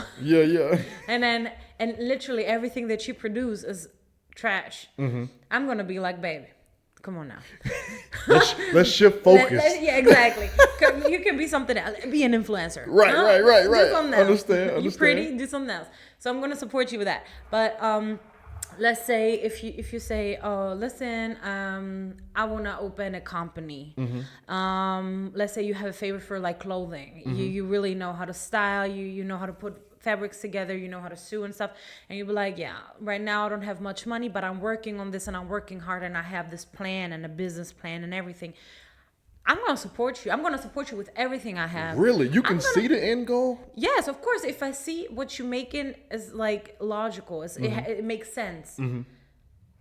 and literally everything that you produce is trash. I'm gonna be like, baby, come on now. let's shift focus. Yeah, exactly. You can be something else. Be an influencer. Right. Do something else. Understand. You pretty, do something else. So I'm gonna support you with that. But let's say if you say, oh, listen, I want to open a company. Let's say you have a favorite for like clothing. You really know how to style. You know how to put fabrics together. You know how to sew and stuff. And you'll be like, yeah, right now I don't have much money, but I'm working on this and I'm working hard and I have this plan and a business plan and everything. I'm going to support you. I'm going to support you with everything I have. Really? You can see the end goal? Yes, of course. If I see what you're making is like logical, it makes sense.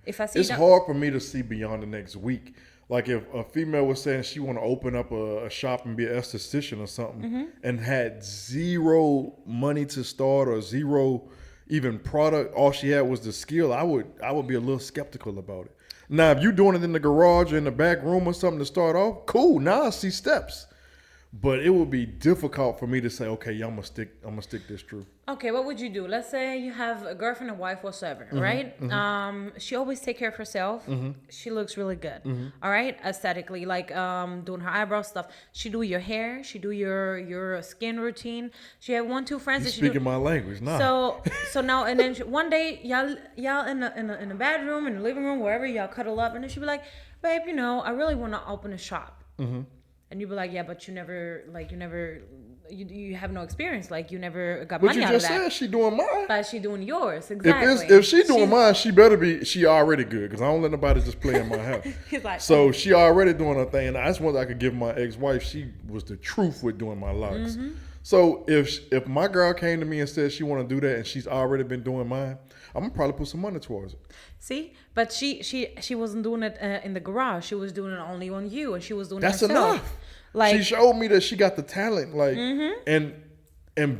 If I see it's hard for me to see beyond the next week. Like if a female was saying she want to open up a shop and be an esthetician or something and had zero money to start or zero even product, all she had was the skill, I would be a little skeptical about it. Now, if you're doing it in the garage or in the back room or something to start off, cool. Now I see steps. But it would be difficult for me to say, okay, yeah, I'm gonna stick this through. Okay, what would you do? Let's say you have a girlfriend, a wife, whatsoever, right? She always take care of herself. She looks really good. All right, aesthetically, like doing her eyebrow stuff. She do your hair. She do your skin routine. She have 1-2 friends. You that speaking my language now. So now and then one day y'all in the bedroom, in the living room, wherever y'all cuddle up, and then she'll be like, babe, I really want to open a shop. And you'd be like, yeah, but you have no experience. Like, you never got money out of that. But you just said she doing mine. But she doing yours, exactly. If she doing mine, she already good. Because I don't let nobody just play in my house. Like, so she already doing her thing. And that's one I could give my ex-wife. She was the truth with doing my locks. So if my girl came to me and said she want to do that and she's already been doing mine, I'm going to probably put some money towards it. See? But she wasn't doing it in the garage. She was doing it only on you, and she was doing it That's herself. enough. Like, she showed me that she got the talent, like, and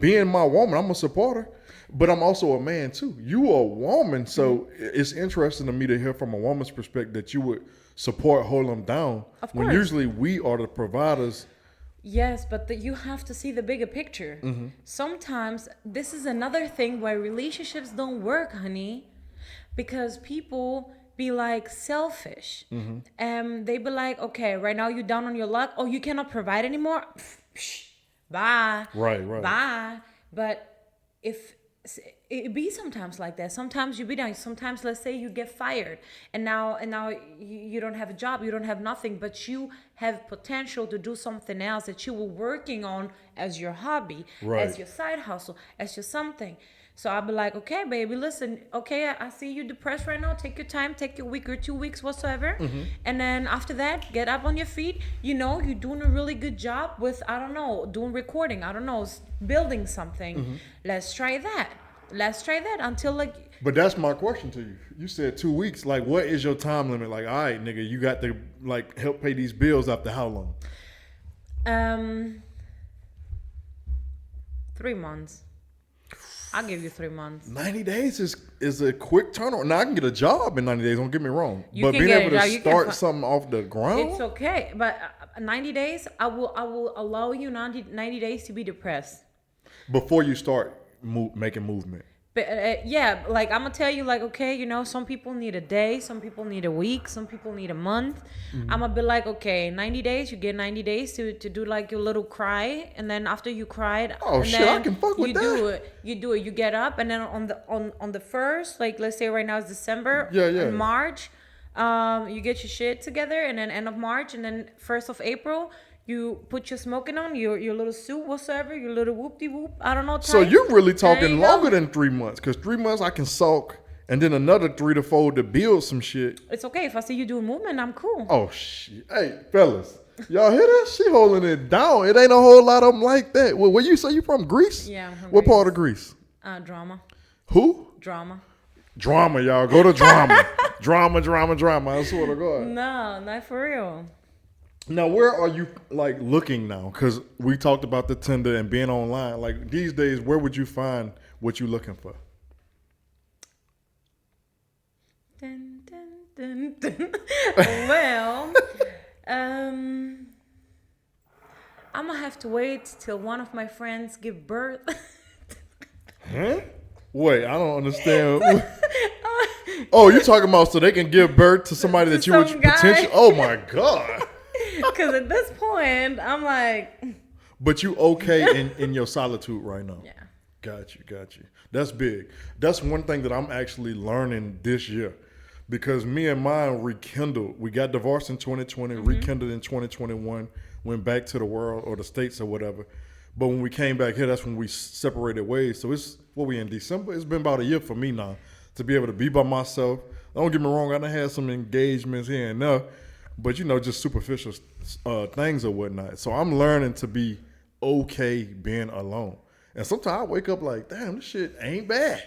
being my woman, I'm a supporter, but I'm also a man too. You are a woman, so it's interesting to me to hear from a woman's perspective that you would support, hold them down. Of when course. usually we are the providers. Yes, but you have to see the bigger picture. Sometimes this is another thing why relationships don't work, honey, because people be like selfish. They be like, okay, right now you're down on your luck. Oh, you cannot provide anymore. Psh, bye. Right. Bye. But if it be sometimes like that. Sometimes you be down. Sometimes, let's say you get fired, and now you don't have a job, you don't have nothing, but you have potential to do something else that you were working on as your hobby, as your side hustle, as your something. So I'll be like, okay, baby, listen, okay, I see you depressed right now. Take your time, take your week or 2 weeks whatsoever. And then after that, get up on your feet. You know, you're doing a really good job with, I don't know, doing recording, I don't know, building something. Let's try that. Let's try that until like. But that's my question to you. You said 2 weeks. Like, what is your time limit? Like, all right, nigga, you got to like help pay these bills after how long? 3 months. I'll give you 3 months. 90 days is a quick turnaround. Now I can get a job in 90 days. Don't get me wrong. You but can being get able a to job, start something off the ground. It's okay, but 90 days, I will allow you 90 days to be depressed before you start making movement. But yeah, like I'm gonna tell you, like, okay, you know, some people need a day, some people need a week, some people need a month. I'm gonna be like, okay, 90 days, you get 90 days to do like your little cry, and then after you cried, oh and shit, then I can fuck with that. You do it, you get up, and then on the first, like let's say right now it's December, yeah, in March, you get your shit together, and then end of March, and then 1st of April. You put your smoking on, your little suit, whatsoever, your little whoop-de-whoop, I don't know. So you're really talking longer go. than 3 months, because 3 months I can sulk, and then another 3 to 4 to build some shit. It's okay. If I see you doing movement, I'm cool. Oh, shit. Hey, fellas, y'all hear that? She holding it down. It ain't a whole lot of them like that. Well, where you say you from? Greece? Yeah, I'm from What Greece. part of Greece? Drama. Who? Drama. Drama, y'all. Go to drama. drama. I swear to God. No, not for real. Now, where are you like looking now? Because we talked about the Tinder and being online. Like these days, where would you find what you're looking for? Dun, dun, dun, dun. Well, I'm gonna have to wait till one of my friends give birth. Huh? Wait, I don't understand. Oh, you're talking about so they can give birth to somebody that you would potentially. Oh my God. Because at this point, I'm like. But you okay in your solitude right now? Yeah. Got you. That's big. That's one thing that I'm actually learning this year. Because me and mine rekindled. We got divorced in 2020, rekindled in 2021, went back to the world or the States or whatever. But when we came back here, that's when we separated ways. So it's what we in December. It's been about a year for me now to be able to be by myself. Don't get me wrong, I done had some engagements here and there. But, you know, just superficial things or whatnot. So I'm learning to be okay being alone. And sometimes I wake up like, damn, this shit ain't bad.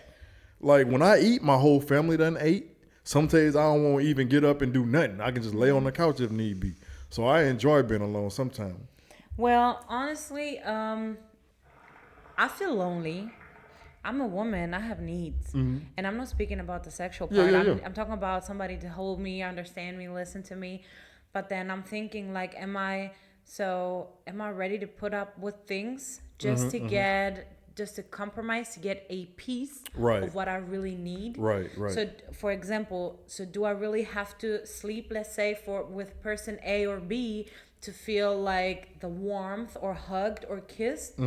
Like when I eat, my whole family done ate. Some days I don't want to even get up and do nothing. I can just lay on the couch if need be. So I enjoy being alone sometimes. Well, honestly, I feel lonely. I'm a woman. I have needs. And I'm not speaking about the sexual part. I'm talking about somebody to hold me, understand me, listen to me. But then I'm thinking, like, am I ready to put up with things just to compromise, to get a piece of what I really need? Right. So, for example, do I really have to sleep, let's say, with person A or B to feel like the warmth or hugged or kissed?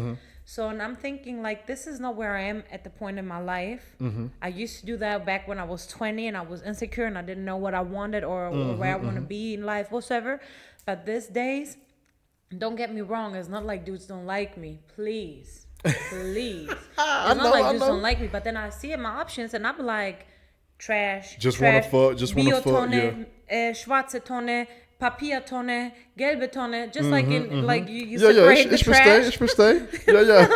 So, and I'm thinking, like, this is not where I am at the point in my life. I used to do that back when I was 20 and I was insecure and I didn't know what I wanted or where I want to be in life, whatsoever. But these days, don't get me wrong, it's not like dudes don't like me. Please. It's not like dudes don't like me. But then I see my options and I'm like, trash. Just want to fuck. Biotonne, schwarze Tonne, Papiertonne, gelbe Tonne, just like in like you separate the trash. Ich verstehe. Yeah.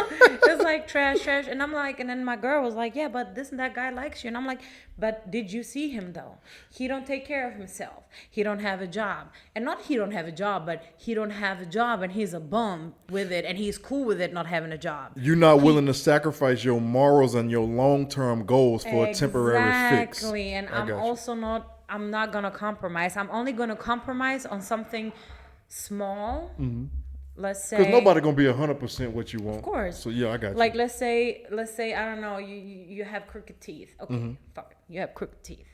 It's like trash, and I'm like, and then my girl was like, yeah, but this and that guy likes you, and I'm like, but did you see him though? He don't take care of himself. He don't have a job, and not he don't have a job, but he don't have a job, and he's a bum with it, and he's cool with it not having a job. You're not willing to sacrifice your morals and your long-term goals for a temporary fix. Exactly, and I'm also not I'm not gonna compromise. I'm only gonna compromise on something small. Let's say, because nobody gonna be 100% what you want. of course. So yeah, I got you. Like let's say I don't know, you have crooked teeth. Okay, fuck it. You have crooked teeth.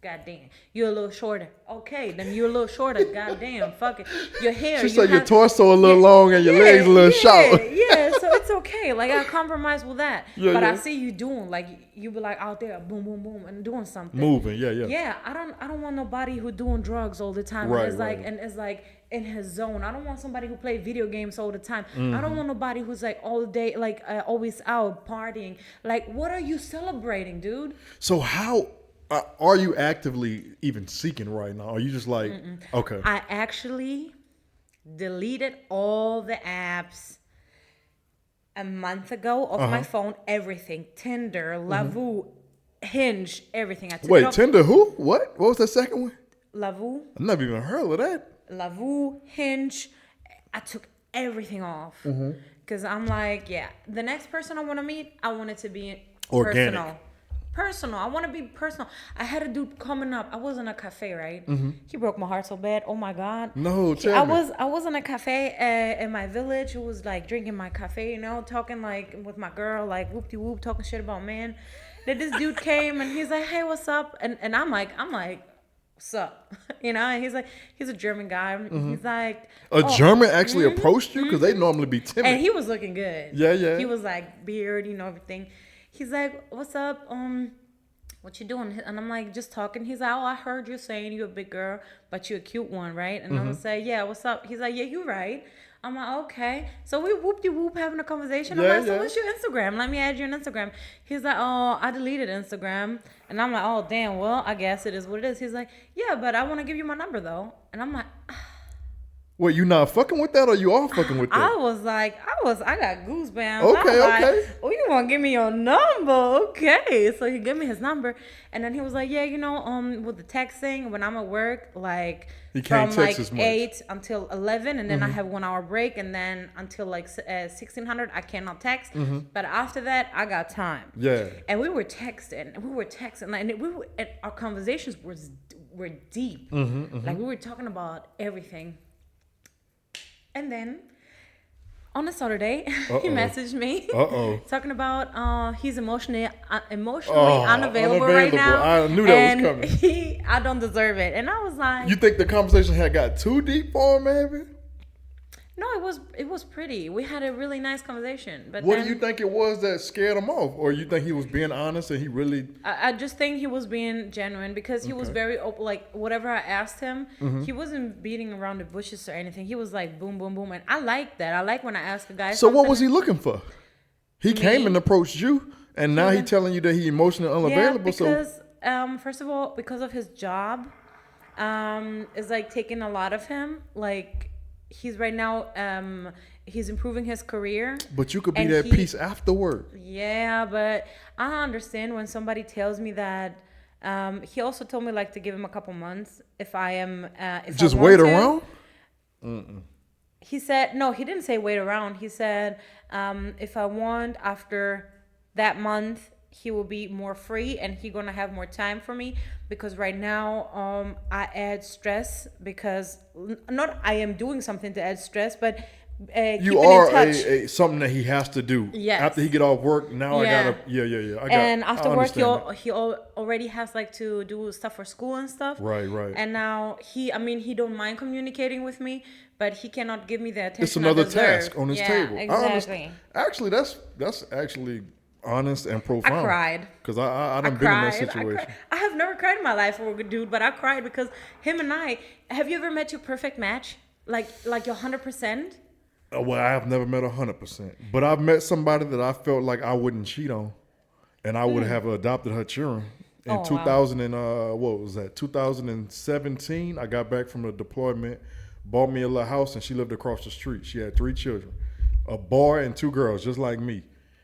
God damn. You're a little shorter. Okay, then you're a little shorter. God damn. Fuck it. Your hair. She said your torso a little long and your legs a little short. Yeah, so it's okay. Like I compromise with that. Yeah, but yeah. I see you doing like you be like out there, boom, boom, boom, and doing something. Moving, yeah. Yeah, I don't want nobody who doing drugs all the time. Right, and it's like in his zone. I don't want somebody who play video games all the time. I don't want nobody who's like all day, like always out partying. Like, what are you celebrating, dude? So how are you actively even seeking right now? Are you just like, okay? I actually deleted all the apps a month ago off my phone. Everything, Tinder, Lavu, Hinge, everything. I took it Wait, off. Tinder who? What was that second one? Lavu. I've never even heard of that. Lavu, Hinge, I took everything off because I'm like, yeah, the next person I want to meet, I want it to be Organic. Personal. I want to be personal. I had a dude coming up. I was in a cafe, right? He broke my heart so bad. Oh my god. No, tell me. I was in a cafe in my village. Who was like drinking my cafe, talking like with my girl, like whoop de whoop, talking shit about man. Then this dude came and he's like, hey, what's up? And I'm like. What's up? And he's like, he's a German guy. He's like, A German actually approached you because they normally be timid. and he was looking good. Yeah. He was like beard, everything. He's like, what's up? What you doing? And I'm like, just talking. He's like, oh, I heard you saying you're a big girl, but you're a cute one, right? And I'm gonna say, yeah, what's up? He's like, yeah, you're right. I'm like, okay. So we whoop-de-whoop having a conversation. I'm like, so what's your Instagram? Let me add you on Instagram. He's like, oh, I deleted Instagram. And I'm like, oh, damn, well, I guess it is what it is. He's like, yeah, but I want to give you my number, though. And I'm like, Wait, you not fucking with that or you are fucking with that? I was like, I got goosebumps. Okay, I was okay. Like, oh, you want to give me your number? Okay. So he gave me his number. And then he was like, yeah, with the texting, when I'm at work, like He can't from text like as much. 8 until 11. And then I have 1 hour break. And then until like 1600, I cannot text. But after that, I got time. Yeah. And we were texting. And our conversations were deep. Like we were talking about everything. And then on a Saturday, he messaged me talking about he's emotionally unavailable right now. I knew that was coming. I don't deserve it. And I was like, You think the conversation had got too deep for him, maybe? no, it was pretty. We had a really nice conversation. But What then, do you think it was that scared him off? Or you think he was being honest and he really... I just think he was being genuine because he was very open. Like whatever I asked him, he wasn't beating around the bushes or anything. He was like boom, boom, boom, and I like that. I like when I ask a guy. So what was he looking for? He came and approached you, and now he telling you that he emotionally unavailable. Yeah, because first of all, because of his job, is like taking a lot of him. Like he's right now, he's improving his career. But you could be and that piece afterward. Yeah, but I understand when somebody tells me that. He also told me like to give him a couple months if I am. If Just I want wait to. around? He said no. He didn't say wait around. He said if I want after that month, he will be more free and he gonna have more time for me because right now I add stress because not I am doing something to add stress, but You are something that he has to do. Yes. After he get off work, now Yeah. I gotta. And after work, understand he already has like to do stuff for school and stuff. Right. And now he don't mind communicating with me, but he cannot give me the attention. It's another I deserve. task on his Yeah, table. I Exactly. understand. Actually, that's actually honest and profound. I cried. Because I done been in that situation. I have never cried in my life for a good dude, but I cried because him and I. Have you ever met your perfect match? Like your 100%? Well, I have never met 100%, but I've met somebody that I felt like I wouldn't cheat on, and I would have adopted her children. In 2000 and what was that? 2017. I got back from the deployment, bought me a little house, and she lived across the street. She had 3 children, a boy and 2 girls, just like me.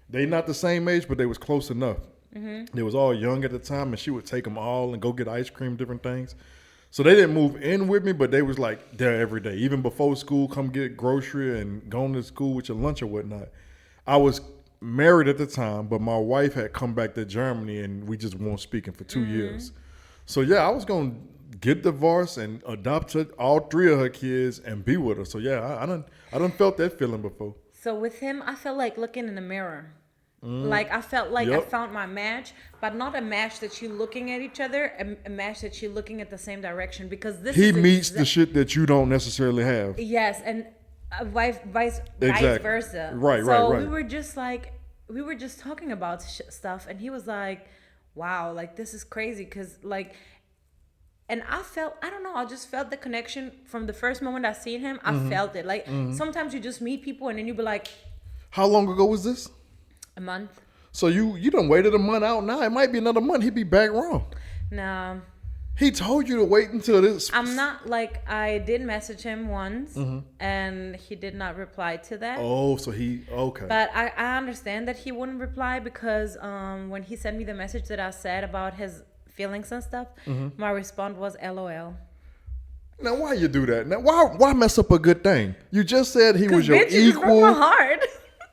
They not the same age, but they was close enough. They was all young at the time, and she would take them all and go get ice cream, different things. So they didn't move in with me, but they was like there every day. Even before school, come get grocery and going to school with your lunch or whatnot. I was married at the time, but my wife had come back to Germany and we just weren't speaking for 2 years. So yeah, I was gonna get divorced and adopt all three of her kids and be with her. So yeah, I done felt that feeling before. So with him, I felt like looking in the mirror. Like I felt like I Yep. found my match, but not a match that you're looking at each other, a match that you're looking at the same direction. Because this He is meets the shit that you don't necessarily have. yes, and vice Exactly. versa. Right, so right. we were just like we were just talking about stuff, and he was like, "Wow, like this is crazy," because like. And I don't know, I just felt the connection from the first moment I seen him. I felt it. Like sometimes you just meet people and then you be like, How long ago was this? a month. So you done waited a month out now. It might be another month. He'd be back wrong. Nah, He told you to wait until this. I'm not like I did message him once and he did not reply to that. Oh, so he okay. But I understand that he wouldn't reply because when he sent me the message that I said about his feelings and stuff, my response was LOL. Now why you do that? Now why mess up a good thing? You just said he was your Bitch, it broke my equal, heart.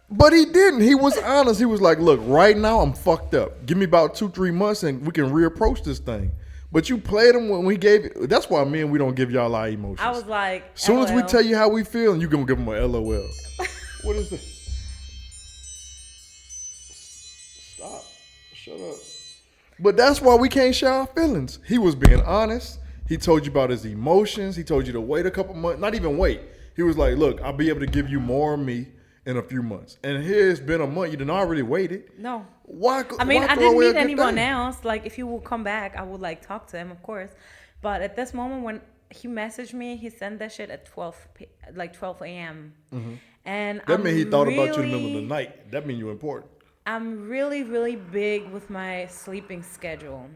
but he didn't. He was honest. He was like, "Look, right now I'm fucked up. Give me about 2-3 months and we can reapproach this thing." But you played him when we gave it. That's why me and we don't give y'all our emotions. I was like, as soon as we LOL. tell you how we feel, and you gonna give him a LOL. What is this? Stop. Shut up. But that's why we can't share our feelings. He was being honest. He told you about his emotions. He told you to wait a couple months. Not even wait. He was like, look, I'll be able to give you more of me in a few months. And here it's been a month. You done already waited. No. Why? I mean, why I throw didn't away a meet good anyone thing? else. Like, if he will come back, I would like talk to him, of course. But at this moment, when he messaged me, he sent that shit at 12 a.m. And That I'm means he thought about you in the middle of really- the night. That means you're important. I'm really, really big with my sleeping schedule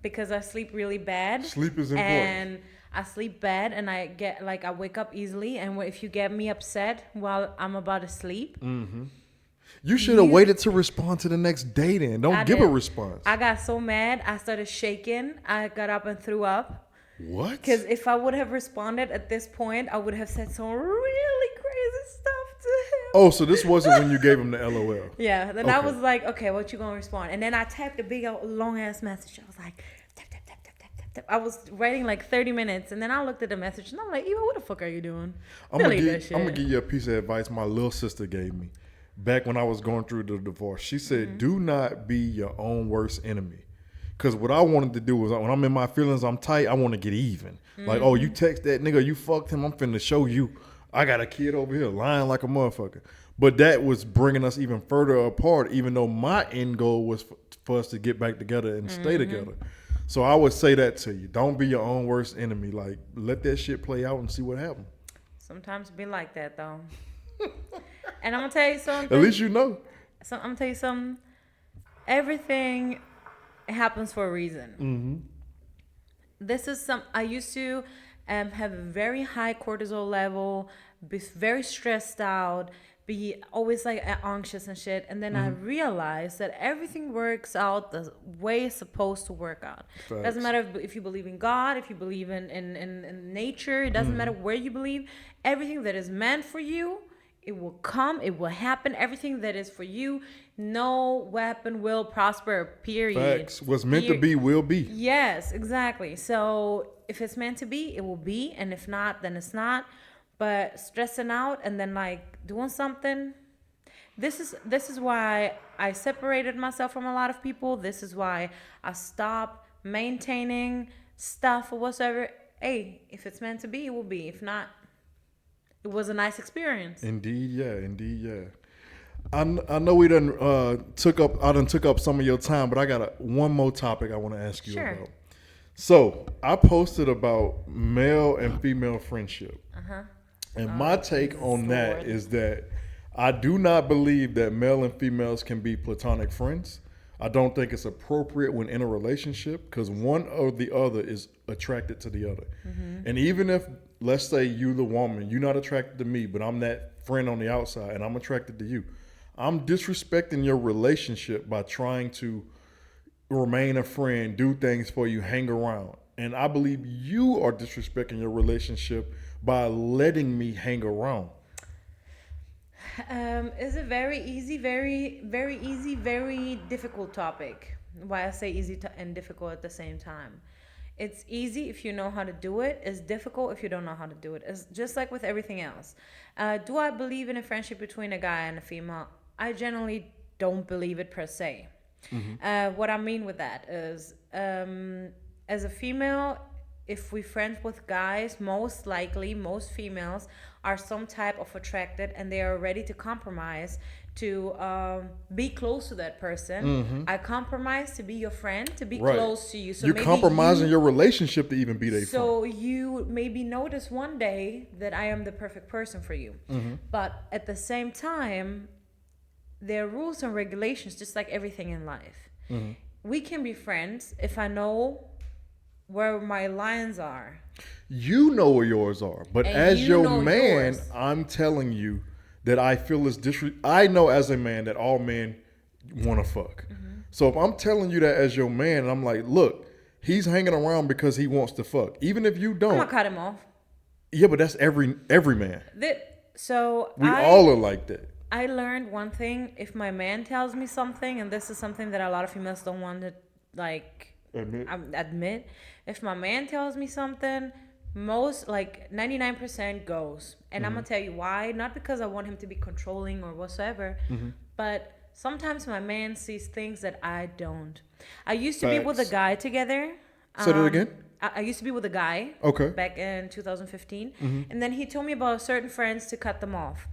because I sleep really bad. Sleep is important. And I sleep bad, and I get like I wake up easily. And if you get me upset while I'm about to sleep, You should have waited to respond to the next day then. Don't I give a did. response. I got so mad. I started shaking. I got up and threw up. What? Because if I would have responded at this point, I would have said some really crazy stuff to him. Oh, so this wasn't when you gave him the LOL. Yeah. Then I Okay. was like, okay, what you gonna respond? And then I typed a big long ass message. I was like, tap, tap, tap, tap, tap, tap, tap. I was writing like 30 minutes, and then I looked at the message, and I'm like, Eva, what the fuck are you doing? I'm gonna Delete that shit. give you a piece of advice my little sister gave me back when I was going through the divorce. She said, "Do not be your own worst enemy." Because what I wanted to do was when I'm in my feelings, I'm tight. I want to get even. Like, oh, you text that nigga, you fucked him. I'm finna show you. I got a kid over here lying like a motherfucker. But that was bringing us even further apart. Even though my end goal was for us to get back together and stay together. So I would say that to you. Don't be your own worst enemy. Like, let that shit play out and see what happens. Sometimes it be like that though. And I'm gonna tell you something. At least you know. So I'm gonna tell you something. Everything happens for a reason. This is I used to have a very high cortisol level, be very stressed out, be always like anxious and shit. And then I realized that everything works out the way it's supposed to work out. Facts. Doesn't matter if you believe in God, if you believe in nature. It doesn't matter where you believe. Everything that is meant for you, it will come, it will happen. Everything that is for you, no weapon will prosper, period. Facts. What's meant to be will be. Yes, exactly. So if it's meant to be, it will be. And if not, then it's not. But stressing out and then like doing something, this is why I separated myself from a lot of people. This is why I stopped maintaining stuff or whatsoever. Hey, if it's meant to be, it will be. If not, it was a nice experience. Indeed, yeah. I know we done took up some of your time, but I got one more topic I want to ask you Sure. about. So I posted about male and female friendship, and my take on that Lord. is that I do not believe that male and females can be platonic friends. I don't think it's appropriate when in a relationship because one or the other is attracted to the other. And even if, let's say you the woman, you're not attracted to me, but I'm that friend on the outside and I'm attracted to you. I'm disrespecting your relationship by trying to remain a friend, do things for you, hang around. And I believe you are disrespecting your relationship by letting me hang around. It's a very easy, very easy, very difficult topic. Why I say and difficult at the same time. It's easy if you know how to do it. It's difficult if you don't know how to do it. It's just like with everything else. Do I believe in a friendship between a guy and a female? I generally don't believe it per se. What I mean with that is, as a female, if we friends with guys, most likely most females are some type of attracted and they are ready to compromise to be close to that person. I compromise to be your friend, to be Right. close to you. So You're maybe compromising your relationship to even be their friend. so you maybe notice one day that I am the perfect person for you. But at the same time, there are rules and regulations, just like everything in life. We can be friends if I know where my lines are. You know where yours are, but And as you your know man, yours. I'm telling you that I feel is I know as a man that all men want to fuck. So if I'm telling you that as your man, and I'm like, look, he's hanging around because he wants to fuck, even if you I'm don't. gonna cut him off. Yeah, but that's every man. So We all are like that. I learned one thing. If my man tells me something, and this is something that a lot of females don't want to like admit. If my man tells me something, most like 99% goes. And I'm gonna tell you why. Not because I want him to be controlling or whatsoever, but sometimes my man sees things that I don't. I used to be with a Facts. guy together. Say that again? I used to be with a guy. Okay. Back in 2015, and then he told me about certain friends to cut them off.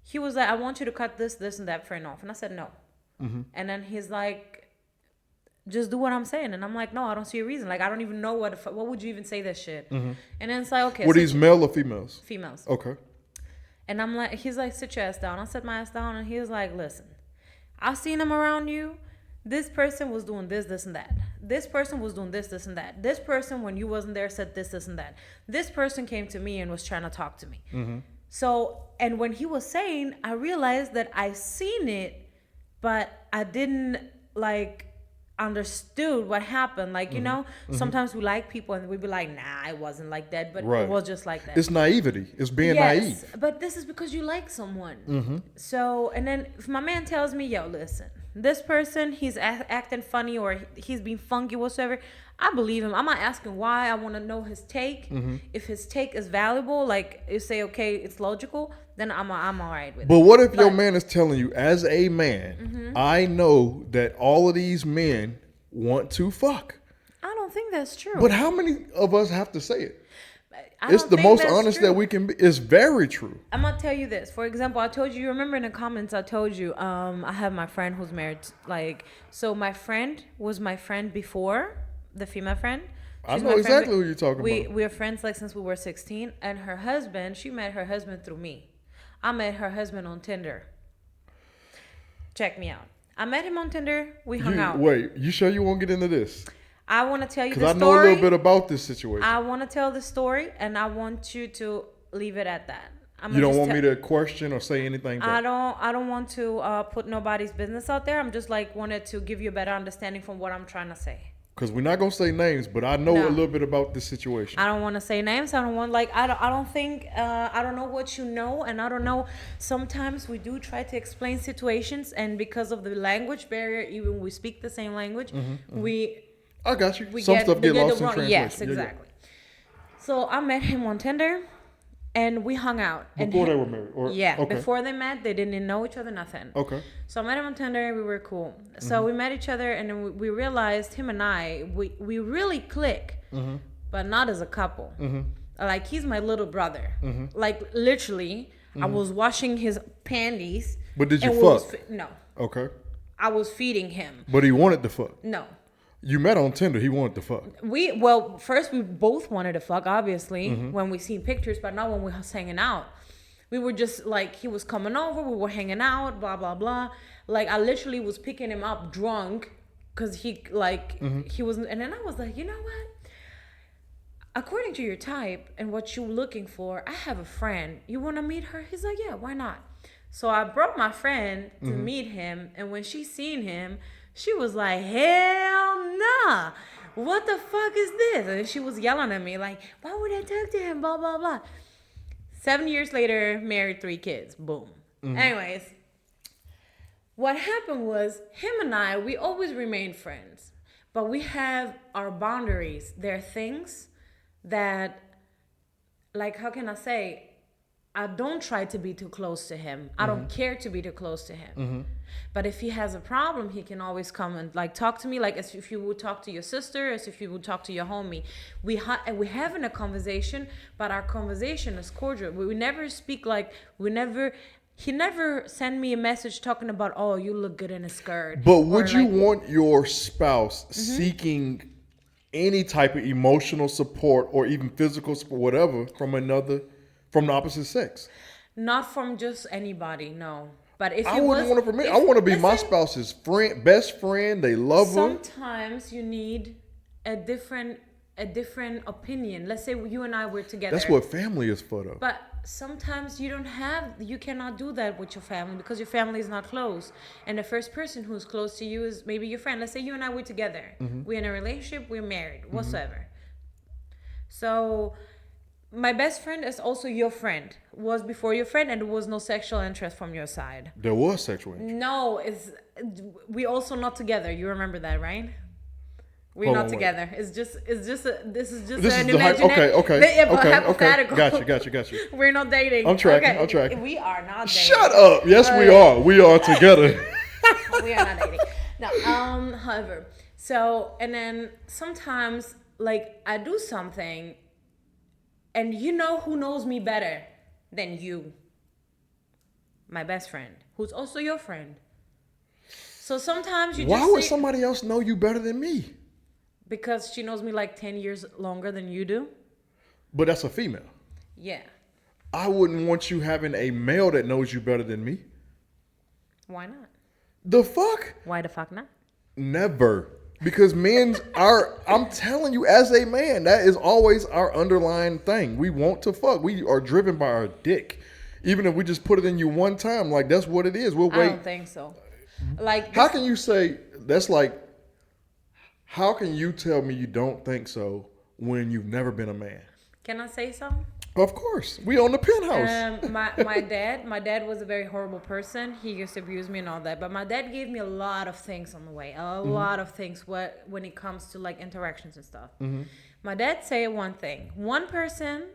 He was like, "I want you to cut this, and that friend off," and I said no. And then he's like, "Just do what I'm saying," and I'm like, "No, I don't see a reason. Like, I don't even know what would you even say this shit?" And then it's like, okay, Were so these male or females? females. Okay. And I'm like, he's like, "Sit your ass down." I set my ass down, and he was like, "Listen, I've seen him around you. This person was doing this, and that. This person was doing this, and that. This person, when you wasn't there, said this, and that. This person came to me and was trying to talk to me." So, and when he was saying, I realized that I seen it, but I didn't like understood what happened. Like, you know, sometimes we like people and we be like, nah, it wasn't like that, but Right. it was just like that. It's naivety. It's being naive. But this is because you like someone. So, and then if my man tells me, yo, listen, this person, he's acting funny or he's being funky, whatsoever, I believe him. I'm not asking why. I want to know his take. If his take is valuable, like you say, okay, it's logical, then I'm all right with it. But what if your man is telling you, as a man, I know that all of these men want to fuck? I don't think that's true. But how many of us have to say it? I It's don't the think most that's honest true. that we can be. It's very true. I'm gonna tell you this. For example, I told you remember in the comments I told you, I have my friend who's married. Like, so my friend was my friend before, the female friend. I She's know my exactly friend. who you're talking about. We're friends like since we were 16, and her husband, she met her husband through me. I met her husband on Tinder. Check me out. I met him on Tinder. We hung out. Wait, you sure you won't get into this? I want to tell you the Because I story. know a little bit about this situation. I want to tell the story, and I want you to leave it at that. You don't want me to question or say anything back? I don't want to put nobody's business out there. I'm just like wanted to give you a better understanding from what I'm trying to say. Because we're not going to say names, but I know No. a little bit about this situation. I don't want to say names. I don't want I don't think I don't know what you know, and I don't know. Sometimes we do try to explain situations, and because of the language barrier, even we speak the same language, I got you. we Some get stuff we get get lost the in wrong. translation. Yes, Yeah, yeah. exactly. So I met him on Tinder, and we hung out. Before and they were married? Or, Yeah, okay. before they met, they didn't know each other, nothing. Okay. So I met him on Tinder. We were cool. So we met each other, and then we realized him and I, we really click, but not as a couple. Like, he's my little brother. Like, literally, I was washing his panties. But did you and we was fuck? No, Okay. I was feeding him. But he wanted to fuck. No. You met on Tinder. He wanted to fuck. Well, first we both wanted to fuck, obviously, when we seen pictures, but not when we was hanging out. We were just like, he was coming over, we were hanging out, blah, blah, blah. Like, I literally was picking him up drunk because he, like, he was, and then I was like, you know what? According to your type and what you're looking for, I have a friend. You want to meet her? He's like, yeah, why not? So I brought my friend to meet him, and when she seen him, she was like, hell nah. What the fuck is this? And she was yelling at me like, why would I talk to him? Blah, blah, blah. 7 years later, married, 3 kids. Boom. Anyways, what happened was him and I, we always remained friends, but we have our boundaries. There are things that, like, how can I say? I don't try to be too close to him. I don't care to be too close to him. But if he has a problem, he can always come and like talk to me, like as if you would talk to your sister, as if you would talk to your homie. We having a conversation, but our conversation is cordial. We never speak like He never sent me a message talking about, oh, you look good in a skirt. But would you want your spouse seeking any type of emotional support or even physical support, whatever, from the opposite sex? Not from just anybody, no. But if I wouldn't want it for me. I want to be my spouse's friend, best friend. They love her. Sometimes you need a different opinion. Let's say you and I were together. That's what family is for, though. But sometimes you cannot do that with your family because your family is not close. And the first person who's close to you is maybe your friend. Let's say you and I were together. We're in a relationship, we're married, whatsoever. So my best friend is also your friend. Was before your friend, and there was no sexual interest from your side. There was sexual interest. No, we also not together. You remember that, right? We're not together. This is an imaginary. Okay. Hypothetical. Got you. We're not dating. I'm tracking. We are not dating. Shut up. Yes, we are. We are together. We are not dating. No. However, so and then sometimes like I do something, and you know who knows me better than you? My best friend, who's also your friend. So sometimes you. Why would somebody else know you better than me? Because she knows me like 10 years longer than you do. But that's a female. Yeah. I wouldn't want you having a male that knows you better than me. Why not? The fuck? Why the fuck not? Never. Because I'm telling you, as a man, that is always our underlying thing. We want to fuck. We are driven by our dick. Even if we just put it in you one time, like that's what it is. We'll wait. I don't think so. Like, how can you say that's like? How can you tell me you don't think so when you've never been a man? Can I say something? Of course. We own the Penthouse. My dad was a very horrible person. He used to abuse me and all that. But my dad gave me a lot of things on the way. A lot of things when it comes to like interactions and stuff. My dad said one thing. One person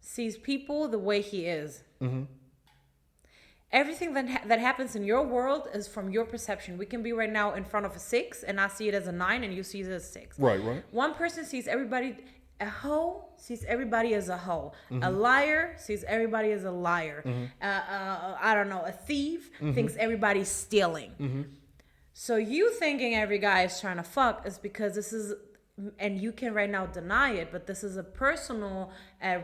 sees people the way he is. Everything that happens in your world is from your perception. We can be right now in front of a 6 and I see it as a 9 and you see it as a 6. Right. One person sees everybody, a hoe sees everybody as a hoe. A liar sees everybody as a liar. I don't know, a thief thinks everybody's stealing. So you thinking every guy is trying to fuck is because this is, and you can right now deny it, but this is a personal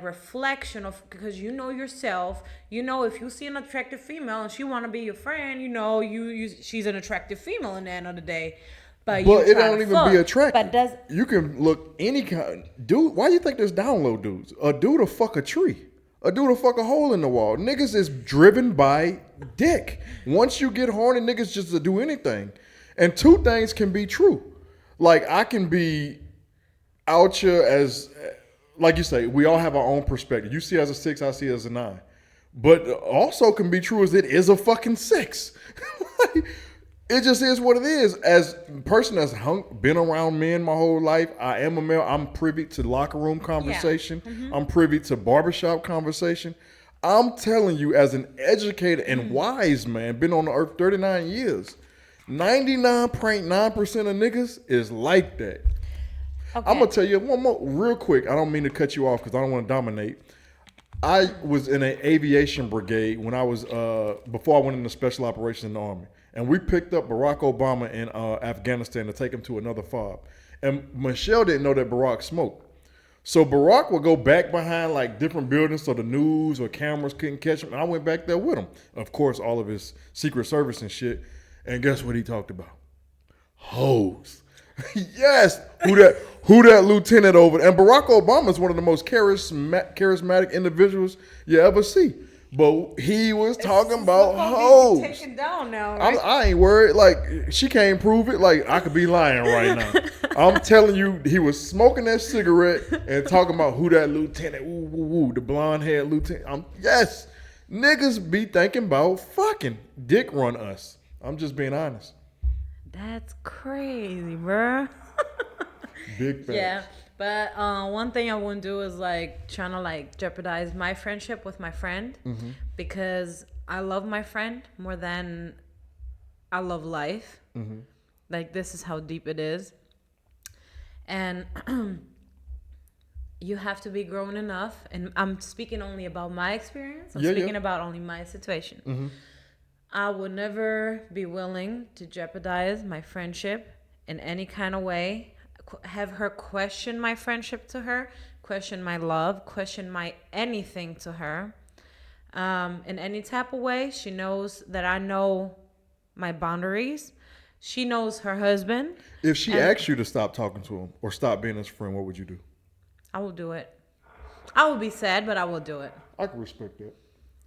reflection of, because you know yourself, you know if you see an attractive female and she want to be your friend, you know she's an attractive female in the end of the day. But it don't even be attractive. But you can look any kind. Dude, why you think there's down low dudes? A dude will fuck a tree. A dude will fuck a hole in the wall. Niggas is driven by dick. Once you get horny, niggas just do anything. And two things can be true. Like I can be out here as, like you say, we all have our own perspective. You see it as a 6, I see it as a 9. But also can be true as it is a fucking 6. It just is what it is. As a person that's been around men my whole life, I am a male. I'm privy to locker room conversation. Yeah. I'm privy to barbershop conversation. I'm telling you, as an educated and wise man, been on the earth 39 years, 99.9% of niggas is like that. Okay. I'm going to tell you one more real quick. I don't mean to cut you off because I don't want to dominate. I was in an aviation brigade when I was, before I went into special operations in the Army. And we picked up Barack Obama in Afghanistan to take him to another fob. And Michelle didn't know that Barack smoked. So Barack would go back behind like different buildings so the news or cameras couldn't catch him. And I went back there with him. Of course, all of his Secret Service and shit. And guess what he talked about? Hoes. Yes. Who that lieutenant over there? And Barack Obama is one of the most charismatic individuals you ever see. But he was talking about hoes. Taken down now, right? I ain't worried. Like, she can't prove it. Like, I could be lying right now. I'm telling you, he was smoking that cigarette and talking about who that lieutenant, the blonde haired lieutenant. Yes. Niggas be thinking about fucking dick run us. I'm just being honest. That's crazy, bruh. Big facts. Yeah, but one thing I wouldn't do is like trying to like jeopardize my friendship with my friend because I love my friend more than I love life. Like this is how deep it is, and you have to be grown enough. And I'm speaking only about my experience. I'm speaking about only my situation. I would never be willing to jeopardize my friendship in any kind of way. Have her question my friendship to her, question my love, question my anything to her. In any type of way, she knows that I know my boundaries. She knows her husband. If she asks you to stop talking to him or stop being his friend, what would you do? I will do it. I will be sad, but I will do it. I can respect that.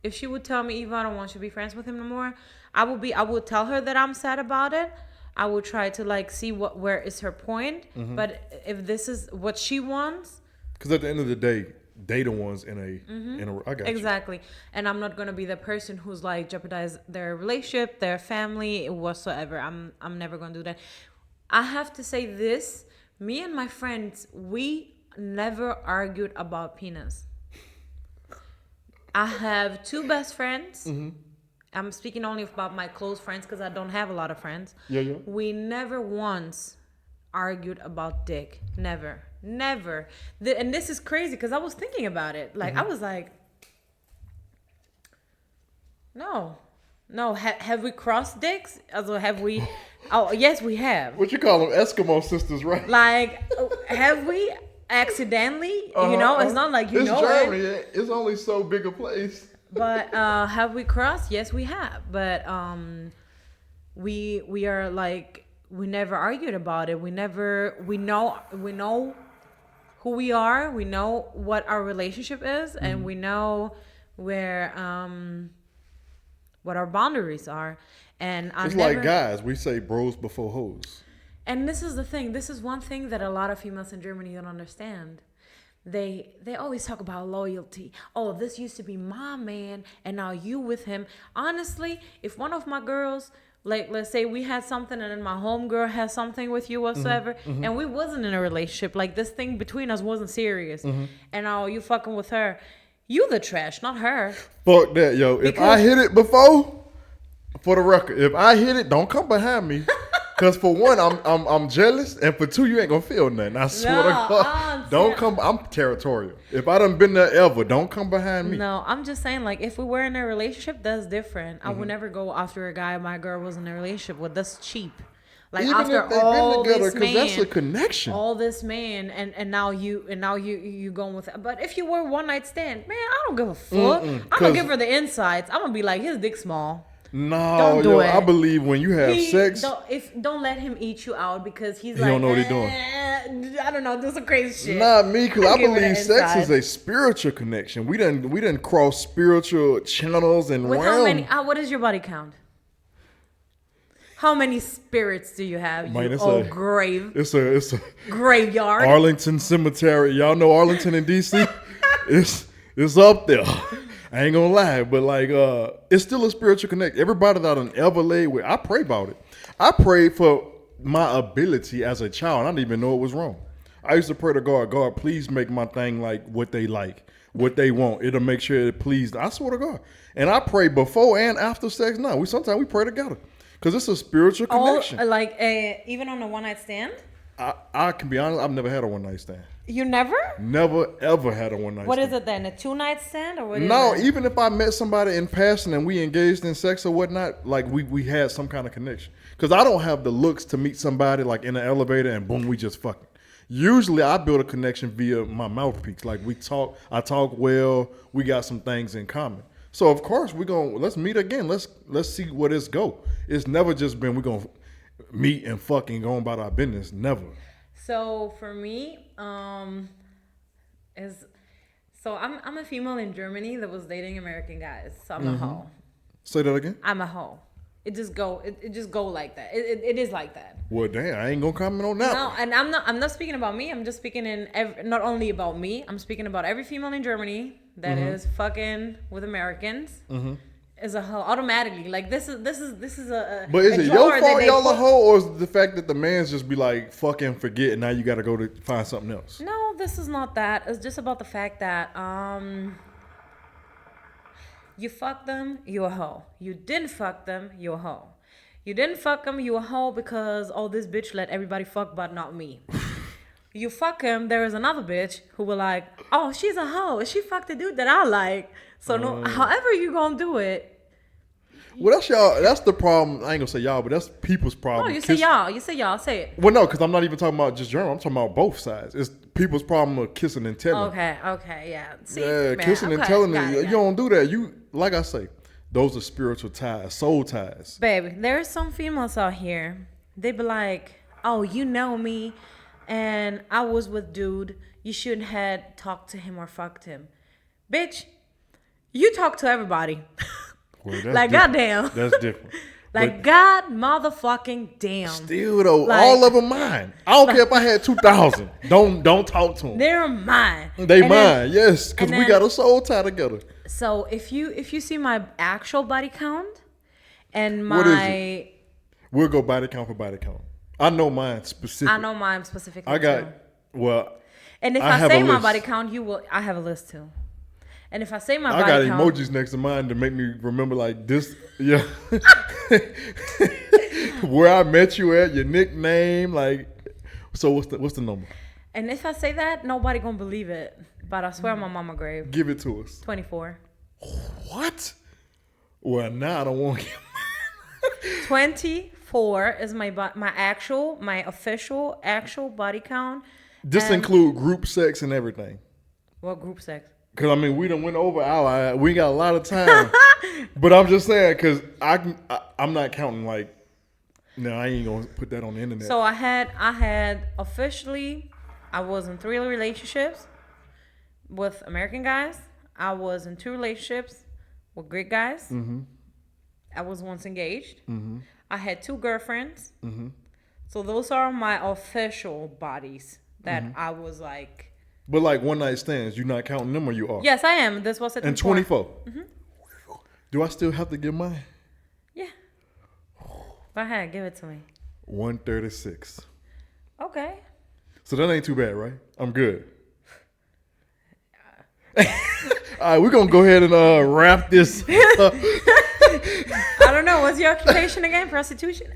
If she would tell me, Eva, I don't want you to be friends with him no more, I would tell her that I'm sad about it. I will try to like see where is her point. But if this is what she wants, because at the end of the day, they the ones in a I got exactly. And I'm not gonna be the person who's like jeopardize their relationship, their family, whatsoever. I'm never gonna do that. I have to say this: me and my friends, we never argued about penis. I have two best friends. I'm speaking only about my close friends because I don't have a lot of friends. Yeah. We never once argued about dick. Never. And this is crazy because I was thinking about it. Like, I was like, no. Have we crossed dicks? Also, have we? Oh, yes, we have. What you call them? Eskimo sisters, right? Like, have we accidentally? You know, it's not like you it's know Germany. it. It's only so big a place. But have we crossed? Yes, we have. But we are like, we never argued about it. We know who we are. We know what our relationship is, and we know where what our boundaries are. And it's like guys, we say bros before hoes. And this is the thing. This is one thing that a lot of females in Germany don't understand. They always talk about loyalty. Oh, this used to be my man, and now you with him. Honestly, if one of my girls, like let's say we had something, and then my homegirl has something with you whatsoever, and we wasn't in a relationship, like this thing between us wasn't serious, and now you fucking with her, you the trash, not her. Fuck that, yo. If I hit it before, for the record, if I hit it, don't come behind me. Cause for one, I'm jealous, and for two, you ain't gonna feel nothing. I swear to God, don't come. I'm territorial. If I done been there ever, don't come behind me. No, I'm just saying, like, if we were in a relationship, that's different. I would never go after a guy my girl was in a relationship with. That's cheap. Like even after if they've all been together, this man, that's a connection. all this man, and now you going with. But if you were one night stand, man, I don't give a fuck. I'm gonna give her the insights. I'm gonna be like, his dick small. No, yo, I believe when you have sex, don't let him eat you out because he don't know what he's doing. I don't know, do some crazy shit. Not me, because I believe sex is a spiritual connection. We didn't cross spiritual channels and with realms. how many? What is your body count? How many spirits do you have? Man, grave. It's a graveyard. Arlington Cemetery. Y'all know Arlington in DC? It's up there. I ain't gonna lie, but like it's still a spiritual connect. Everybody that I ever laid with, I pray about it. I prayed for my ability as a child. I didn't even know it was wrong. I used to pray to God, please make my thing like what they like, what they want. It'll make sure it pleased. I swear to God. And I pray before and after sex. No, sometimes we pray together because it's a spiritual connection. Like even on a one night stand. I can be honest. I've never had a one night stand. You never? Never ever had a one night stand. What is it then? A 2-night stand or what? No, even if I met somebody in passing and we engaged in sex or whatnot, like we had some kind of connection. Because I don't have the looks to meet somebody like in an elevator and boom, we just fucking. Usually I build a connection via my mouthpiece. Like I talk well, we got some things in common. So of course let's meet again. Let's see where this go. It's never just been we're gonna meet and fucking go about our business. Never. So for me, I'm a female in Germany that was dating American guys. So I'm a hoe. Say that again. I'm a hoe. It just go like that. It is like that. Well, damn, I ain't gonna comment on that. No, and I'm not speaking about me. I'm just speaking not only about me. I'm speaking about every female in Germany that is fucking with Americans is a hoe automatically. Like this is a. But is a it your drawer fault that y'all they a put- hoe, or is it the fact that the man's just be like fucking forget and now you got to go to find something else? No, this is not that. It's just about the fact that you fuck them, you a hoe. You didn't fuck them, you a hoe. You didn't fuck them, you a hoe because this bitch let everybody fuck but not me. You fuck him, there is another bitch who will like, oh, she's a hoe. She fucked the dude that I like. So no, however you gonna do it. Well, that's y'all. That's the problem. I ain't gonna say y'all, but that's people's problem. Oh, you say y'all. You say y'all. Say it. Well, no, because I'm not even talking about just German. I'm talking about both sides. It's people's problem of kissing and telling. Okay, yeah. See, Yeah, man, kissing and okay, telling. got it, You got it. don't do that. You, like I say, those are spiritual ties, soul ties. Baby, there's some females out here. They be like, oh, you know me, and I was with dude. You shouldn't have talked to him or fucked him. Bitch, you talk to everybody. Well, that's Like, different. goddamn. That's different. Like, God motherfucking damn. Still though, Like- all of them mine. I don't care if I had 2,000. Don't talk to them. They're mine. They And mine, then- yes, because and we then- got a soul tie together. So if you see my actual body count and What is my, We'll go body count for body count. I know mine specific. I know mine specifically. I got, too. well, And if I I, have a say my list. body count, you will. I have a list too. And if I say my I got body count, emojis next to mine to make me remember like this. Yeah. Where I met you at, your nickname, like. So what's the number? and if I say that, nobody gonna believe it. But I swear on my mama grave. Give it to us. 24. What? Well, now I don't want. 24 is my official actual body count. This And- include group sex and everything. What group sex? Cause I mean we done went over our. We got a lot of time. But I'm just saying, cause I'm not counting like. No, I ain't gonna put that on the internet. So I had officially, I was in 3 relationships with American guys. I was in 2 relationships with Greek guys. Mm-hmm. I was once engaged. Mm-hmm. I had 2 girlfriends. Mm-hmm. So those are my official bodies that Mm-hmm. I was like. But like one night stands, you not counting them or you are? Yes, I am. This was at And 24. Do I still have to give mine? Yeah. Go ahead, give it to me. 136. Okay. So that ain't too bad, right? I'm good. All right, we're gonna go ahead and wrap this up. I don't know. What's your occupation again? Prostitution?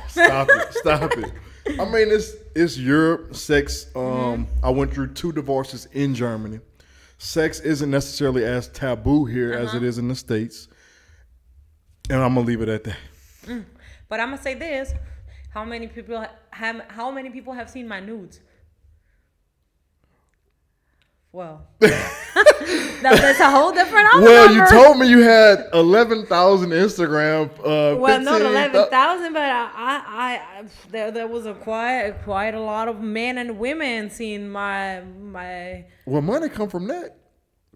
Stop it. I mean, it's Europe. Sex. I went through 2 divorces in Germany. Sex isn't necessarily as taboo here as it is in the States. And I'm gonna leave it at that. But I'm gonna say this: how many people have seen my nudes? Well, that's a whole different. Well, you number. told me you had 11,000 Instagram. Well, not 15,000 11,000, but there was quite a lot of men and women seeing my Well, money come from that,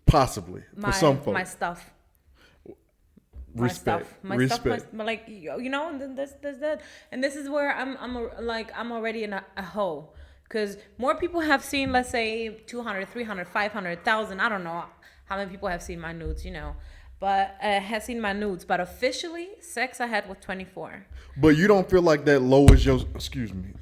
possibly for some folks. my stuff. Respect. Like you know, and then there's that, and this is where I'm already in a hole, because more people have seen, let's say 200, 300, 500,000. I don't know how many people have seen my nudes, you know, but have seen my nudes. But officially, sex I had with 24. But you don't feel like that lowers your. Excuse me.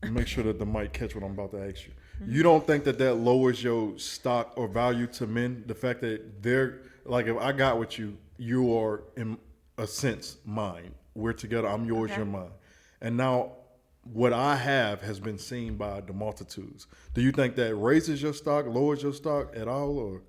Make sure that the mic catch what I'm about to ask you. You don't think that lowers your stock or value to men? The fact that they're like, if I got with you, you are in a sense mine. We're together. I'm yours. Okay. You're mine. And now, what I have has been seen by the multitudes. Do you think that raises your stock, lowers your stock at all, or?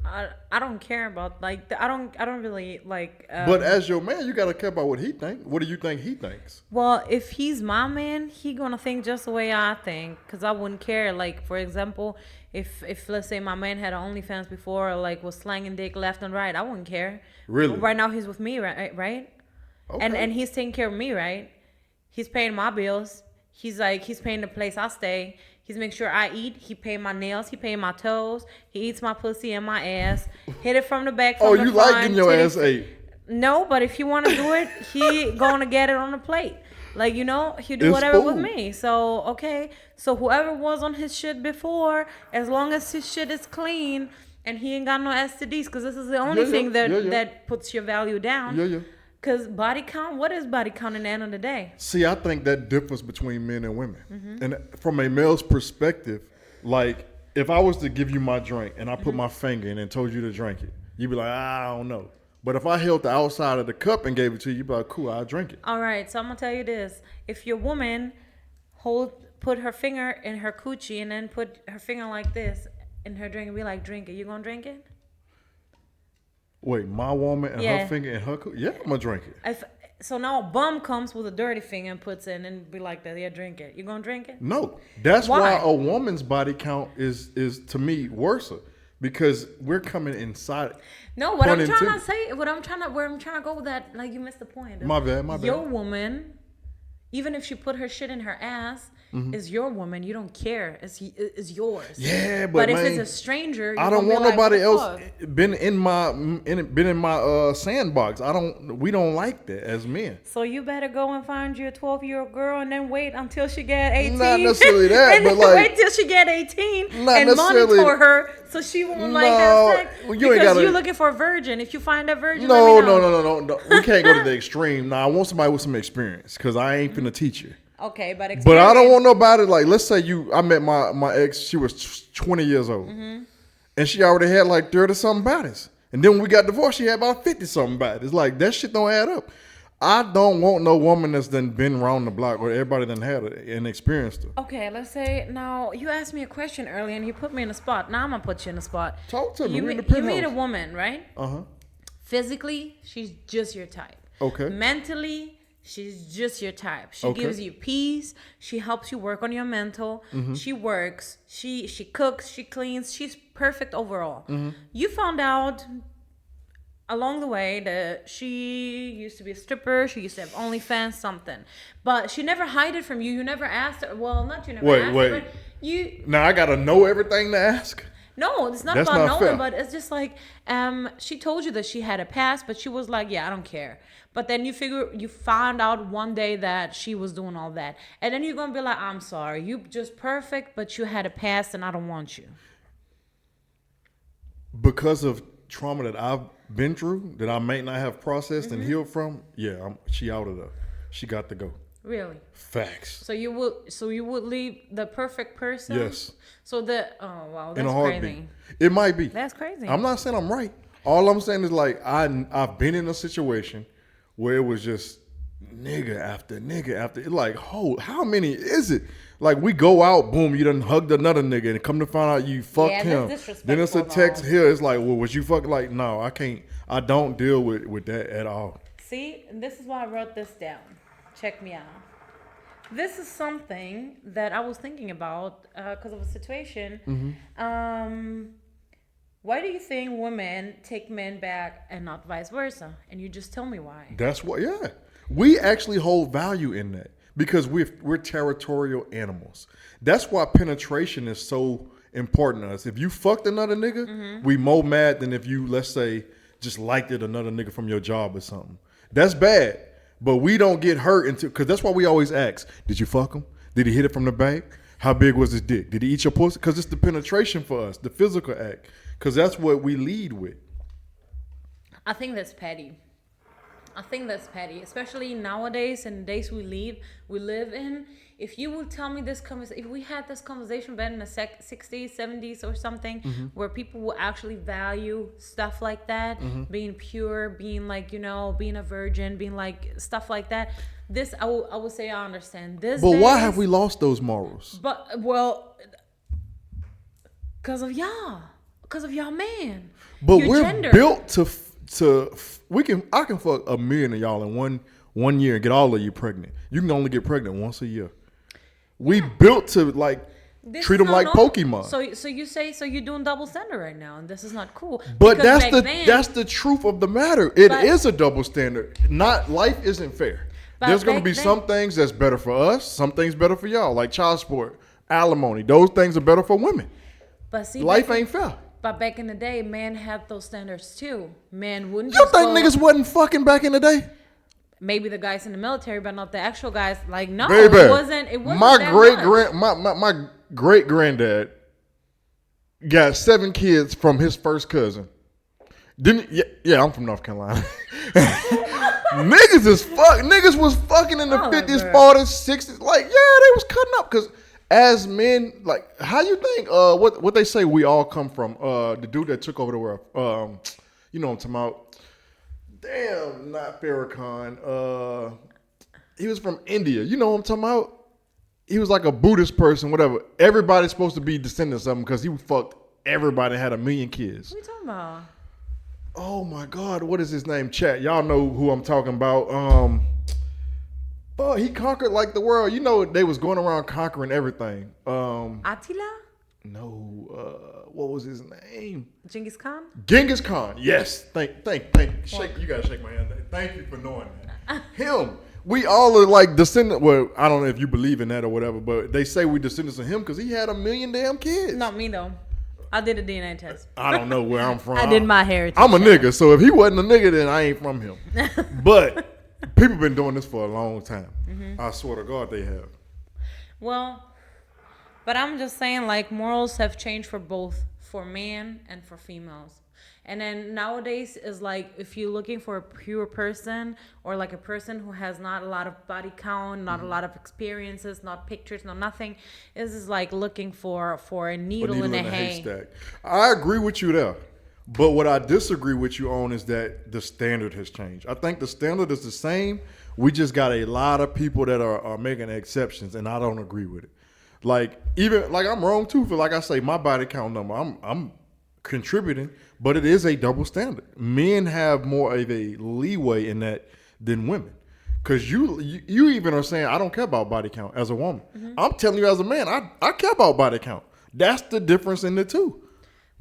I don't care about like I don't really like. But as your man, you gotta care about what he think. What do you think he thinks? Well, if he's my man, he gonna think just the way I think, cause I wouldn't care. Like for example, if let's say my man had an OnlyFans before, or like was slanging dick left and right, I wouldn't care. Really? Right now he's with me, right? Okay. And he's taking care of me, right? He's paying my bills. He's paying the place I stay. He's making sure I eat. He paying my nails. He paying my toes. He eats my pussy and my ass. Hit it from the back. From Oh, the you front, like getting your titty- ass ate? No, but if you want to do it, he gonna get it on the plate. Like, you know, he do It's whatever with food. me. So, okay. So whoever was on his shit before, as long as his shit is clean And he ain't got no STDs because this is the only thing that puts your value down. Yeah. Because body count, what is body count in the end of the day? See, I think that differs between men and women. And from a male's perspective, like if I was to give you my drink and I put my finger in and told you to drink it, you'd be like, I don't know. But if I held the outside of the cup and gave it to you, you'd be like, cool, I'll drink it. All right, so I'm going to tell you this. If your woman put her finger in her coochie and then put her finger like this in her drink and be like, drink it, you going to drink it? Wait, my woman and her finger in her coochie? Yeah, I'm going to drink it. So now a bum comes with a dirty finger and puts it in and be like that, yeah, drink it. You going to drink it? No. That's why a woman's body count is to me worse. Because we're coming inside. No, what I'm trying to say, where I'm trying to go with that, like you missed the point. My bad. Your woman, even if she put her shit in her ass, is your woman. You don't care. It's yours. Yeah, but if it's a stranger, I don't want nobody else been in my sandbox. We don't like that as men. So you better go and find you a 12-year-old girl and then wait until she get 18. Not necessarily that, but like wait till she get 18 and monitor her so she won't like have sex. Because you're looking for a virgin. If you find a virgin, no. We can't go to the extreme. Now I want somebody with some experience because I ain't finna teach you. Okay, but I don't want nobody like, let's say I met my ex, she was 20 years old. And she already had like 30-something bodies. And then when we got divorced, she had about 50-something bodies. Like, that shit don't add up. I don't want no woman that's done been around the block or everybody done had an experience to. Okay, let's say, now, you asked me a question earlier and you put me in a spot. Now I'm going to put you in a spot. Talk to me. You meet a woman, right? Uh-huh. Physically, she's just your type. Okay. Mentally, she's just your type. She gives you peace. She helps you work on your mental. She works. She cooks. She cleans. She's perfect overall. You found out along the way that she used to be a stripper. She used to have OnlyFans, something. But she never hid it from you. You never asked her. Well, not you never asked her. But you. Now I got to know everything to ask? No, it's not about knowing, but it's just like she told you that she had a past, but she was like, yeah, I don't care. But then you found out one day that she was doing all that. And then you're going to be like, I'm sorry, you just perfect, but you had a past and I don't want you. Because of trauma that I've been through, that I may not have processed and healed from, she out of there. She got to go. Really? Facts. So you would leave the perfect person? Yes. So that's in a heartbeat. Crazy. It might be. That's crazy. I'm not saying I'm right. All I'm saying is like I've been in a situation where it was just nigga after nigga after. It's like, how many is it? Like we go out, boom, you done hugged another nigga, and come to find out you fucked him. Then it's a text here. It's like, well, was you fucking? Like, no, I can't. I don't deal with that at all. See, this is why I wrote this down. Check me out. This is something that I was thinking about because of a situation. Why do you think women take men back and not vice versa? And you just tell me why. That's what. Yeah, we actually hold value in that because we're territorial animals. That's why penetration is so important to us. If you fucked another nigga, we more mad than if you, let's say, just liked it another nigga from your job or something. That's bad. But we don't get hurt until, because that's why we always ask, did you fuck him? Did he hit it from the back? How big was his dick? Did he eat your pussy? Because it's the penetration for us, the physical act. Because that's what we lead with. I think that's petty. Especially nowadays and the days we live in. If you would tell me this if we had this conversation back in the 60s, 70s or something, where people will actually value stuff like that, being pure, being like, being a virgin, being like stuff like that. This, I would say I understand. But why have we lost those morals? But, because of y'all. Because of y'all man. But we're built to I can fuck 1 million of y'all in one year and get all of you pregnant. You can only get pregnant once a year. We built to treat them like Pokemon. So you're doing double standard right now, and this is not cool. But that's the truth of the matter. It is a double standard. Life isn't fair. There's going to be some things that's better for us, some things better for y'all, like child support, alimony. Those things are better for women. But see, life ain't fair. But back in the day, men had those standards too. Men wouldn't. You think niggas wasn't fucking back in the day? Maybe the guys in the military, but not the actual guys. Like, no, Baby, it wasn't. My great granddad got 7 kids from his first cousin. Didn't yeah, I'm from North Carolina. Niggas was fucking in the 50s, 40s, 60s. Like, yeah, they was cutting up because as men, like, how you think what they say we all come from? The dude that took over the world. You know what I'm talking about. Damn, not Farrakhan. He was from India. You know what I'm talking about? He was like a Buddhist person, whatever. Everybody's supposed to be descendants of him because he fucked everybody, had 1 million kids. What are you talking about? Oh my God, what is his name? Chat. Y'all know who I'm talking about. He conquered like the world. You know, they was going around conquering everything. Attila? No, what was his name? Genghis Khan? Genghis Khan. Yes. Thank. Shake. You gotta shake my hand. Thank you for knowing that. Him. We all are like descendants. Well, I don't know if you believe in that or whatever, but they say we descendants of him because he had 1 million damn kids. Not me though. I did a DNA test. I don't know where I'm from. I did my heritage. I'm a nigga, so if he wasn't a nigga, then I ain't from him. But people been doing this for a long time. Mm-hmm. I swear to God, they have. Well, but I'm just saying, like, morals have changed for both, for men and for females. And then nowadays is like, if you're looking for a pure person or like a person who has not a lot of body count, not a lot of experiences, not pictures, no nothing, is like looking for a needle in a haystack. I agree with you there. But what I disagree with you on is that the standard has changed. I think the standard is the same. We just got a lot of people that are making exceptions, and I don't agree with it. Like, even like I'm wrong too for, like I say, my body count number. I'm contributing, but it is a double standard. Men have more of a leeway in that than women. Because you even are saying, I don't care about body count as a woman. Mm-hmm. I'm telling you as a man, I care about body count. That's the difference in the two.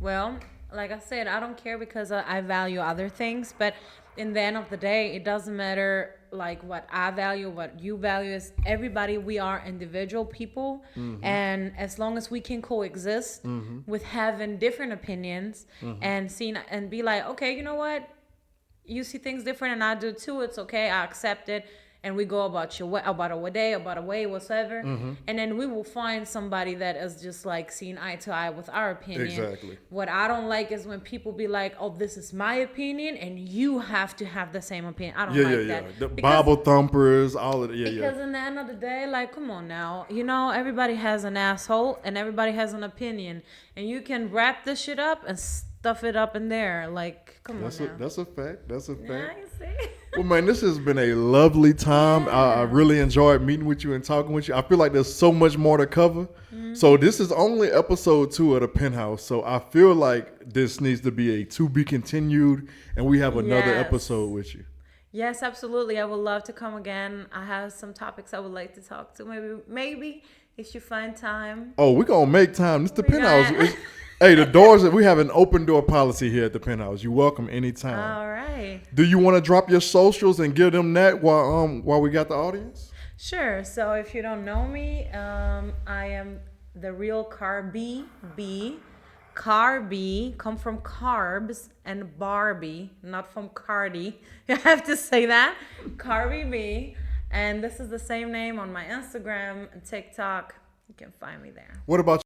Well, like I said, I don't care because I value other things, but in the end of the day, it doesn't matter like what I value, what you value. Is everybody, we are individual people, mm-hmm. and as long as we can coexist mm-hmm. with having different opinions mm-hmm. and seeing and be like, okay, you know what, you see things different and I do too, it's okay, I accept it, and we go about our way, whatsoever, mm-hmm. and then we will find somebody that is just like seeing eye to eye with our opinion. Exactly. What I don't like is when people be like, oh, this is my opinion and you have to have the same opinion. I don't like that. The Bible thumpers, all of it. Because in the end of the day, like, come on now, you know, everybody has an asshole and everybody has an opinion, and you can wrap this shit up and stuff it up in there. Like, come on now. That's a fact. That's a fact. Yeah, you see? Well, man, this has been a lovely time. Yeah. I really enjoyed meeting with you and talking with you. I feel like there's so much more to cover. Mm-hmm. So this is only episode 2 of the Penthouse. So I feel like this needs to be a to be continued, and we have another episode with you. Yes, absolutely. I would love to come again. I have some topics I would like to talk to. Maybe if you find time. Oh, we're going to make time. This is the Penthouse. Hey, the doors, we have an open door policy here at the Penthouse. You're welcome anytime. All right. Do you want to drop your socials and give them that while we got the audience? Sure. So if you don't know me, I am the real Carby B. Carby, come from carbs, and Barbie, not from Cardi. You have to say that. Carby B. And this is the same name on my Instagram and TikTok. You can find me there. What about